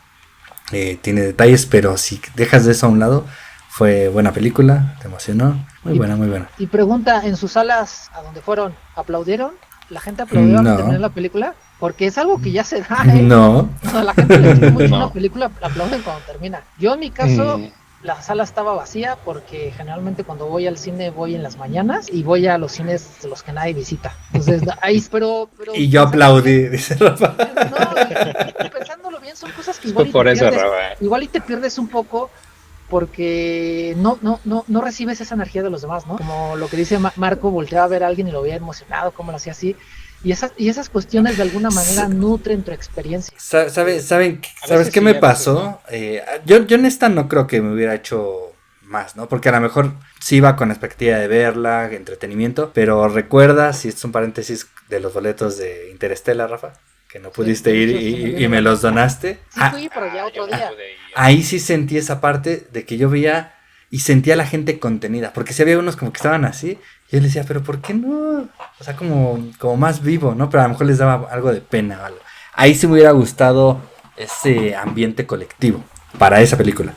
tiene detalles, pero si dejas de eso a un lado, fue buena película, te emocionó, muy buena. Y pregunta, ¿en sus salas a donde fueron, aplaudieron? ¿La gente aplaudió No. al terminar la película? Porque es algo que ya se da, ¿eh? No. O sea, la gente le gusta mucho No. una película, aplauden cuando termina. Yo en mi caso, la sala estaba vacía porque generalmente cuando voy al cine voy en las mañanas y voy a los cines de los que nadie visita. Entonces, ahí, pero Y yo aplaudí, dice Rafa. No, pensándolo bien, son cosas que igual y Por te eso, pierdes, Rafa. igual y te pierdes un poco porque no recibes esa energía de los demás, ¿no? Como lo que dice Marco, volteaba a ver a alguien y lo veía emocionado, cómo lo hacía así. Y esas cuestiones de alguna manera nutren tu experiencia. ¿Sabes veces qué sí, me a veces pasó? Yo en esta no creo que me hubiera hecho más, ¿no? Porque a lo mejor sí iba con expectativa de verla, entretenimiento, pero recuerdas, si es un paréntesis, de los boletos de Interstellar, Rafa, que no pudiste ir y me los donaste. Sí fui, pero ya otro día. Ahí sí sentí esa parte de que yo veía y sentía a la gente contenida, porque sí había unos como que estaban así, y yo les decía, pero ¿por qué no? O sea, como más vivo, ¿no? Pero a lo mejor les daba algo de pena o algo. Ahí sí me hubiera gustado ese ambiente colectivo para esa película.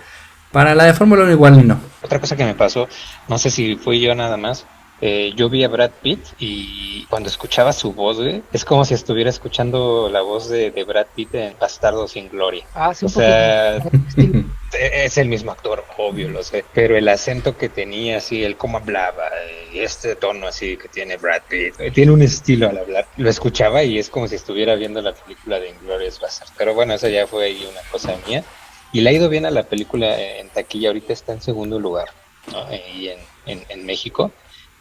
Para la de Fórmula 1 igual ni no. Otra cosa que me pasó, no sé si fui yo nada más, yo vi a Brad Pitt y cuando escuchaba su voz, es como si estuviera escuchando la voz de Brad Pitt en Bastardo sin Gloria. Ah, sí, O un sea, poquito. es el mismo actor, obvio, lo sé, pero el acento que tenía, así, el cómo hablaba, este tono así que tiene Brad Pitt, tiene un estilo al hablar. Lo escuchaba y es como si estuviera viendo la película de Inglourious Basterds. Pero bueno, eso ya fue ahí una cosa mía. Y le ha ido bien a la película en taquilla, ahorita está en segundo lugar, ¿no? Y en México.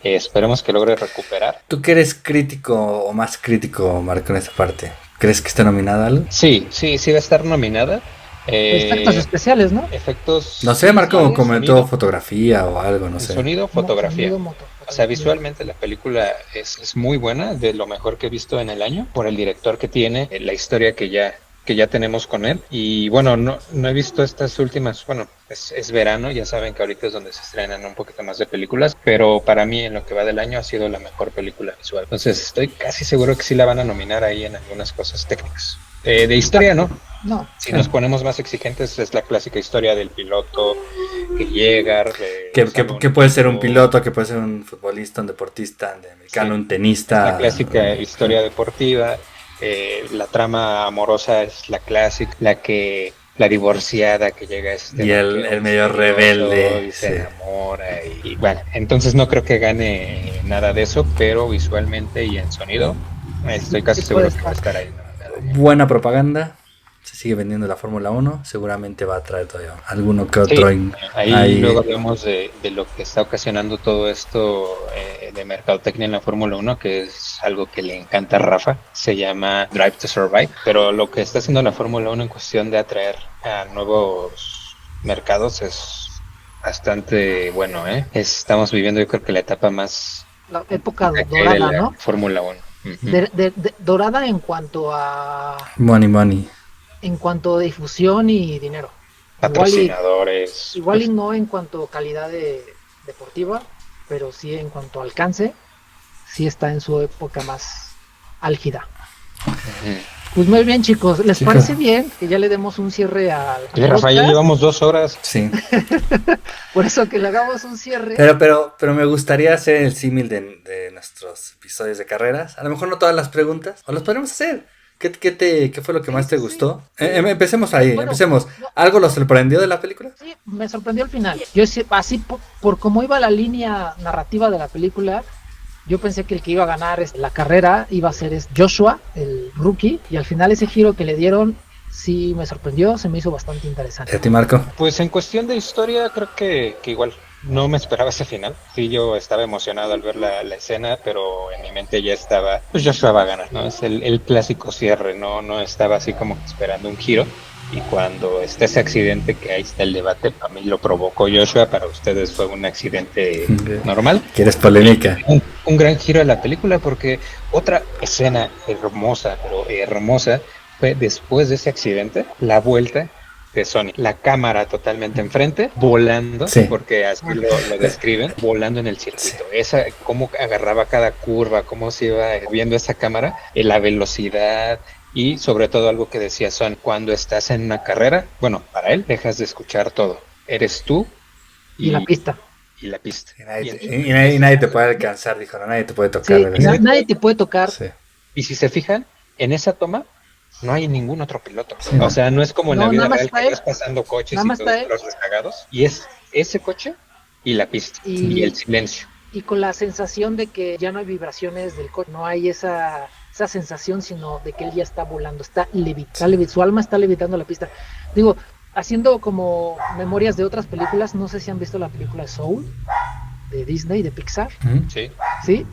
Esperemos que logre recuperar. ¿Tú que eres crítico o más crítico, Marco, en esta parte? ¿Crees que está nominada algo? Sí va a estar nominada. Efectos especiales, ¿no? Efectos. No sé, Marco sí, comentó sonido, fotografía o algo, no sé. Sonido, fotografía. Sonido, O sea, visualmente la película es muy buena, de lo mejor que he visto en el año, por el director que tiene, la historia que ya tenemos con él. Y bueno, no he visto estas últimas, bueno, es verano, ya saben que ahorita es donde se estrenan un poquito más de películas, pero para mí en lo que va del año ha sido la mejor película visual. Entonces estoy casi seguro que sí la van a nominar ahí en algunas cosas técnicas. De historia no, No. Si nos ponemos más exigentes, es la clásica historia del piloto que llega. Que puede ser un piloto, que puede ser un futbolista, un deportista, un americano, un tenista. La clásica historia deportiva. La trama amorosa es la clásica, la divorciada que llega y el medio rebelde y se enamora y bueno, entonces no creo que gane nada de eso, pero visualmente y en sonido estoy casi seguro que va a estar ahí. Buena propaganda. Se sigue vendiendo la Fórmula 1, seguramente va a traer todavía alguno que otro. Ahí luego hablamos de lo que está ocasionando todo esto de mercadotecnia en la Fórmula 1, que es algo que le encanta a Rafa, se llama Drive to Survive, pero lo que está haciendo la Fórmula 1 en cuestión de atraer a nuevos mercados es bastante bueno, estamos viviendo yo creo que la etapa más... La época dorada, de la ¿no? Fórmula 1. Dorada en cuanto a... Money. En cuanto a difusión y dinero. Patrocinadores. Igual y no en cuanto a calidad deportiva, pero sí en cuanto a alcance, sí está en su época más álgida. Pues muy bien, chicos. ¿Les parece bien que ya le demos un cierre al Rafael, ya llevamos 2 horas. Sí. Por eso que le hagamos un cierre. Pero me gustaría hacer el símil de nuestros episodios de carreras. A lo mejor no todas las preguntas, o las podemos hacer. ¿Qué fue lo que más te gustó? Empecemos ahí, empecemos. ¿Algo lo sorprendió de la película? Sí, me sorprendió al final. Yo así, por cómo iba la línea narrativa de la película, yo pensé que el que iba a ganar la carrera iba a ser Joshua, el rookie, y al final ese giro que le dieron sí me sorprendió, se me hizo bastante interesante. ¿Y a ti, Marco? Pues en cuestión de historia creo que igual. No me esperaba ese final. Sí, yo estaba emocionado al ver la escena, pero en mi mente ya estaba, pues Joshua va a ganar, ¿no? Es el clásico cierre, no estaba así como esperando un giro. Y cuando está ese accidente, que ahí está el debate, para mí lo provocó Joshua, para ustedes fue un accidente normal. ¿Quieres polémica? Un gran giro de la película, porque otra escena hermosa, pero hermosa, fue después de ese accidente, la vuelta de Sony, la cámara totalmente enfrente, volando, porque así lo describen, volando en el circuito. Esa, cómo agarraba cada curva, cómo se iba viendo esa cámara, la velocidad y sobre todo algo que decía Sony, cuando estás en una carrera, bueno, para él dejas de escuchar todo, eres tú y la pista. Y la pista. Y nadie te puede alcanzar, dijo, nadie te puede tocar. Sí, nadie te puede tocar. Sí. Y si se fijan, en esa toma no hay ningún otro piloto. Sí. O sea, no es como en la vida real que vas pasando coches y todos los rezagados. Y es ese coche y la pista y el silencio. Y con la sensación de que ya no hay vibraciones del coche, no hay esa sensación, sino de que él ya está volando, está levitando, su alma está levitando la pista. Digo, haciendo como memorias de otras películas, no sé si han visto la película Soul de Disney, de Pixar. Sí,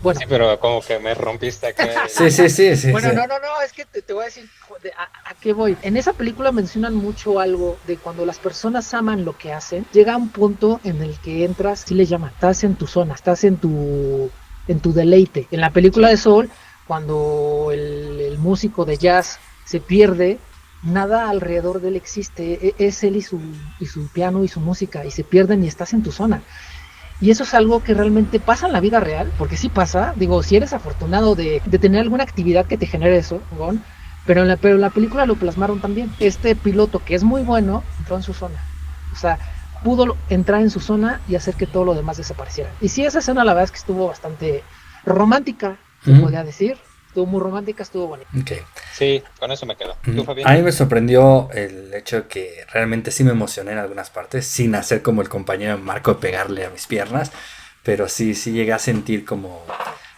bueno. Sí, pero como que me rompiste acá. Sí. Bueno, no, es que te voy a decir a qué voy. En esa película mencionan mucho algo de cuando las personas aman lo que hacen, llega un punto en el que entras, sí le llaman, estás en tu zona, estás en tu deleite. En la película de Soul, cuando el músico de jazz se pierde, nada alrededor de él existe, es él y su piano y su música, y se pierden y estás en tu zona. Y eso es algo que realmente pasa en la vida real, porque sí pasa, digo, si eres afortunado de tener alguna actividad que te genere eso, ¿no? pero en la película lo plasmaron también. Este piloto, que es muy bueno, entró en su zona. O sea, pudo entrar en su zona y hacer que todo lo demás desapareciera. Y sí, esa escena la verdad es que estuvo bastante romántica, se podría decir. Estuvo muy romántica, estuvo bonita. Okay. Sí, con eso me quedo. ¿Tú, Fabián? A mí me sorprendió el hecho que realmente sí me emocioné en algunas partes, sin hacer como el compañero Marco pegarle a mis piernas, pero sí llegué a sentir como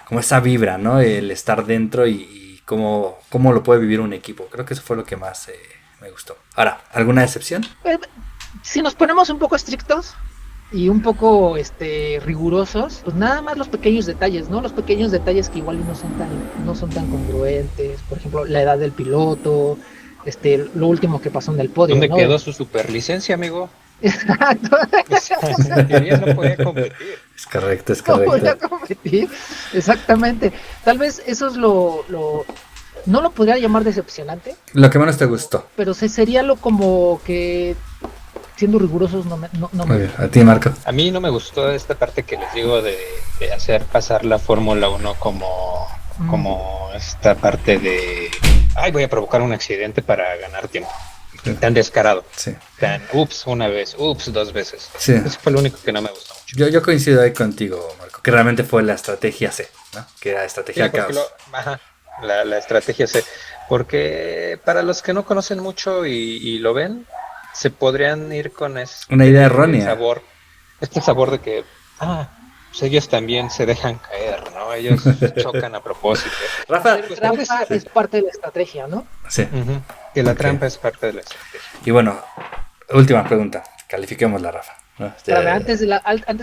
esa vibra, ¿no? El estar dentro y cómo lo puede vivir un equipo. Creo que eso fue lo que más me gustó. Ahora, ¿alguna excepción? Si nos ponemos un poco estrictos y un poco rigurosos, pues nada más los pequeños detalles, ¿no? Los pequeños detalles que igual no son tan congruentes. Por ejemplo, la edad del piloto, lo último que pasó en el podio. ¿Dónde ¿no? quedó su superlicencia, amigo? Exacto. En teoría no podía competir. Es correcto. No podía competir, exactamente. Tal vez eso es no lo podría llamar decepcionante. Lo que menos te gustó. Pero sería lo como que, siendo rigurosos, no Muy bien. ¿A ti, Marco? A mí no me gustó esta parte que les digo de hacer pasar la Fórmula 1 como esta parte de voy a provocar un accidente para ganar tiempo. tan descarado. Sí. Tan, ups, una vez, ups, dos veces. Sí. Eso fue lo único que no me gustó mucho. Yo coincido ahí contigo, Marco, que realmente fue la estrategia C, ¿no? Que era estrategia Sí, porque caos. la estrategia C. Porque para los que no conocen mucho y lo ven, se podrían ir con Una idea errónea. sabor de que, pues ellos también se dejan caer, ¿no? Ellos chocan a propósito. Rafa, La trampa es parte de la estrategia, ¿no? Sí. Uh-huh. Que la trampa es parte de la estrategia. Y bueno, última pregunta. Califiquémosla, Rafa, ¿no? Espérame, antes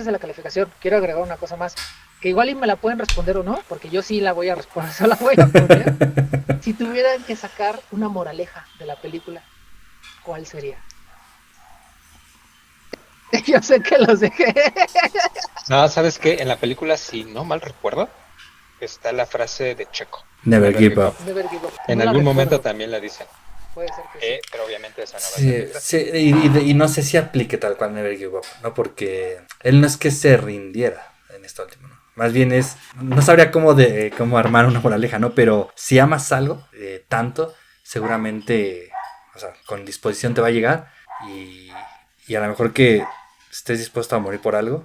de la calificación, quiero agregar una cosa más. Que igual y me la pueden responder o no, porque yo sí la voy a responder, se la voy a poner. Si tuvieran que sacar una moraleja de la película, ¿cuál sería? Yo sé que los dejé. No, ¿sabes qué? En la película, si no mal recuerdo, está la frase de Checo. Never give up. Never give up. En No la algún momento recuerdo. también la dicen. Puede ser que sí. Pero obviamente esa no va a ser. Sí, y no sé si aplique tal cual Never give up, ¿no? Porque él no es que se rindiera en esto último, ¿no? Más bien no sabría cómo armar una moraleja, ¿no? Pero si amas algo tanto, seguramente, o sea, con disposición te va a llegar y a lo mejor que estés dispuesto a morir por algo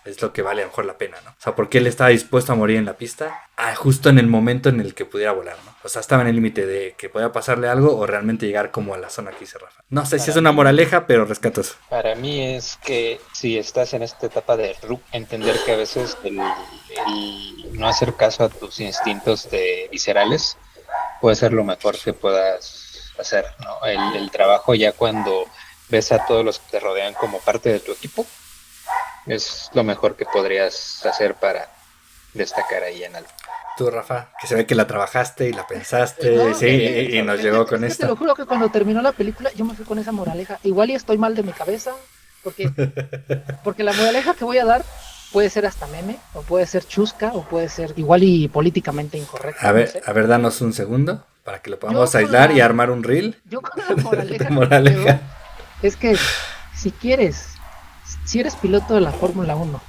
es lo que vale a lo mejor la pena, ¿no? O sea, porque él estaba dispuesto a morir en la pista justo en el momento en el que pudiera volar, ¿no? O sea, estaba en el límite de que podía pasarle algo o realmente llegar como a la zona que dice Rafa. No sé si es una moraleja, pero rescato eso. Para mí es que si estás en esta etapa de entender que a veces el no hacer caso a tus instintos viscerales puede ser lo mejor que puedas hacer, ¿no? El trabajo ya cuando ves a todos los que te rodean como parte de tu equipo es lo mejor que podrías hacer para destacar ahí en algo. Tú, Rafa, que se ve que la trabajaste y la pensaste, sí, y nos llegó con esto. Te lo juro que cuando terminó la película yo me fui con esa moraleja. Igual y estoy mal de mi cabeza, porque la moraleja que voy a dar puede ser hasta meme, o puede ser chusca, o puede ser igual y políticamente incorrecta. A ver, no sé. a ver, danos un segundo para que lo podamos aislar y armar un reel. Yo con la moraleja, moraleja. Es que si eres piloto de la Fórmula 1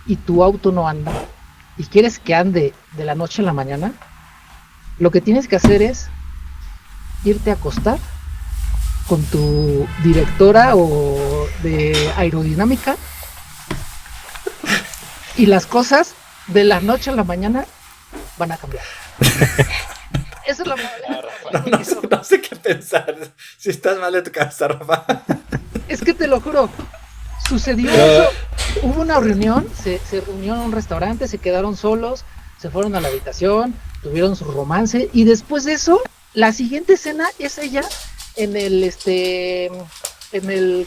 y tu auto no anda, y quieres que ande de la noche a la mañana, lo que tienes que hacer es irte a acostar con tu directora o de aerodinámica y las cosas de la noche a la mañana van a cambiar. Esa es la moraleja. No sé qué pensar. Si estás mal de tu cabeza, Rafa. Es que te lo juro, sucedió eso. Hubo una reunión, se reunieron en un restaurante, se quedaron solos, se fueron a la habitación, tuvieron su romance y después de eso, la siguiente escena es ella en el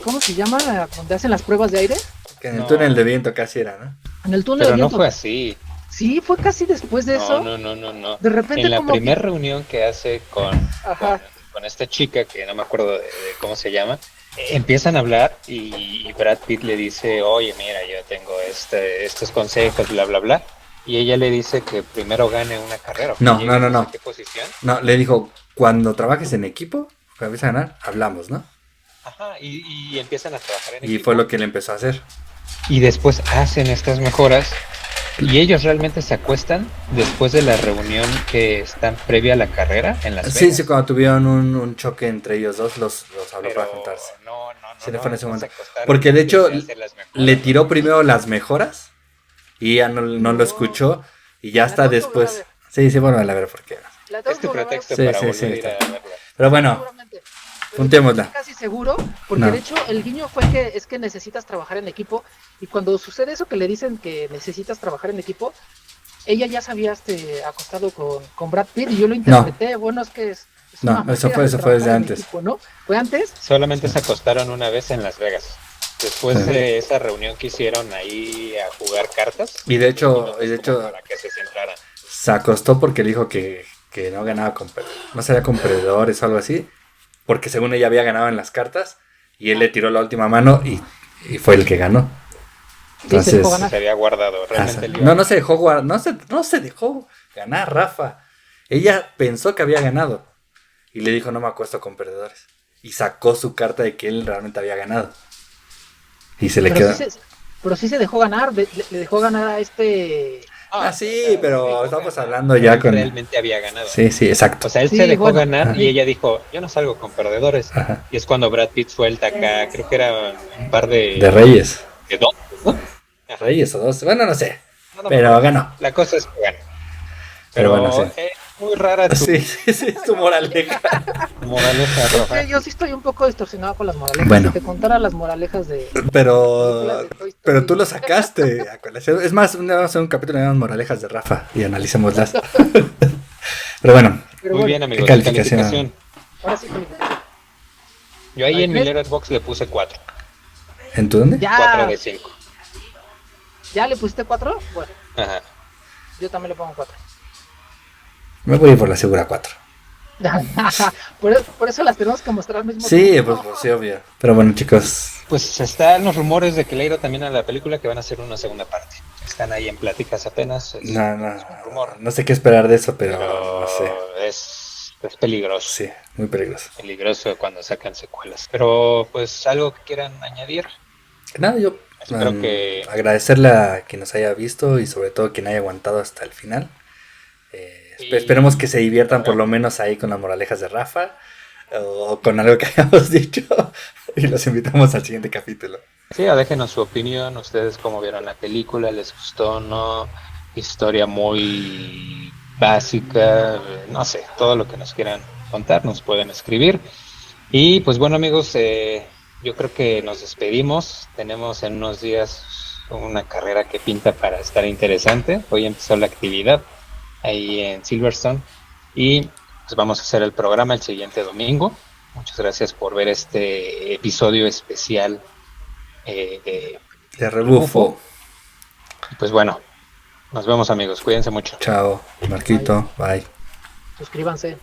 ¿cómo se llama? Donde hacen las pruebas de aire. Que en el túnel de viento casi era, ¿no? En el túnel Pero de viento. no fue así. Sí, fue casi después de eso. No. De repente en la como primera reunión que hace con esta chica, que no me acuerdo de cómo se llama, empiezan a hablar y Brad Pitt le dice, oye, mira, yo tengo estos consejos, bla, bla, bla. Y ella le dice que primero gane una carrera. No. ¿Qué posición? No, le dijo, cuando trabajes en equipo, cuando empiezas a ganar, hablamos, ¿no? Ajá, y empiezan a trabajar en Y equipo. fue lo que él empezó a hacer. Y después hacen estas mejoras y ellos realmente se acuestan después de la reunión que están previa a la carrera en Las Vegas. Sí, cuando tuvieron un choque entre ellos dos, los habló Pero para juntarse. No, Sí, fue en ese momento. se acostaron Porque de hecho antes de hacer las mejoras. le tiró primero las mejoras y ya no lo escuchó y ya hasta después. Sí, bueno, a ver por qué. Este pretexto Sí, para sí, volver a ir sí. a verla. Pero bueno, juntémosla. Estoy casi seguro, porque No. de hecho el guiño fue que necesitas trabajar en equipo, y cuando sucede eso que le dicen que necesitas trabajar en equipo, ella ya se había acostado con Brad Pitt y yo lo interpreté. Bueno, es que es No, una eso manera de fue desde trabajar en antes. equipo, ¿no? ¿Fue antes? Solamente se acostaron una vez en Las Vegas. Después de esa reunión que hicieron ahí a jugar cartas. Y de hecho, para que se centraran. se acostó porque le dijo que no ganaba no sabía con perdedores o algo así, porque según ella había ganado en las cartas y él le tiró la última mano y fue el que ganó. Entonces, se había guardado. Realmente no se dejó ganar Rafa. Ella pensó que había ganado y le dijo no me acuesto con perdedores y sacó su carta de que él realmente había ganado y se le quedó. Pero sí se dejó ganar, le dejó ganar a Sí, pero estamos hablando ya con... Realmente había ganado. Sí, exacto. O sea, él Sí, se dejó bueno, ganar y ella dijo, yo no salgo con perdedores. Ajá. Y es cuando Brad Pitt suelta acá, creo que era un par De Reyes. de dos, ¿no? Ajá. Reyes o dos. Bueno, no sé. No me Pero acuerdo. ganó. La cosa es que gana. Pero Pero bueno, sí. es muy rara tu Sí, es tu moraleja. moraleja es roja. que yo sí estoy un poco distorsionado con las moralejas. Bueno. Si te contara las moralejas de... Pero tú lo sacaste a colación. Es más, vamos a hacer un capítulo de moralejas de Rafa y analicémoslas. Pero bueno, Pero Muy bueno, bien, amigos. calificación? ahora sí calificación. Yo ahí en mi ¿Ves? Letterboxd le puse 4. ¿En tu dónde? 4 Ya, de 5. ¿ya le pusiste 4? Bueno, Ajá. yo también le pongo 4. Me voy a ir por la segura 4. Por eso las tenemos que mostrar al mismo Sí, tiempo. pues sí, obvio. Pero bueno, chicos, Pues están los rumores de que le ha ido también a la película que van a hacer una segunda parte. Están ahí en pláticas apenas. Es no, un rumor. no sé qué esperar de eso, pero Pero no sé. es peligroso. Sí, muy peligroso. Peligroso cuando sacan secuelas. Pero pues algo que quieran añadir. Nada, yo Espero que agradecerle a quien nos haya visto y sobre todo quien haya aguantado hasta el final. Y- Esperemos que se diviertan por lo menos ahí con las moralejas de Rafa o con algo que hayamos dicho y los invitamos al siguiente capítulo. sí, o déjenos su opinión. Ustedes cómo vieron la película, les gustó, no, historia muy básica, no sé, todo lo que nos quieran contar nos pueden escribir. Y pues bueno amigos, yo creo que nos despedimos. Tenemos en unos días una carrera que pinta para estar interesante. Hoy empezó la actividad ahí en Silverstone y pues vamos a hacer el programa el siguiente domingo. Muchas gracias por ver este episodio especial De rebufo. y pues bueno, nos vemos amigos, cuídense mucho. Chao, Marquito, bye. Suscríbanse.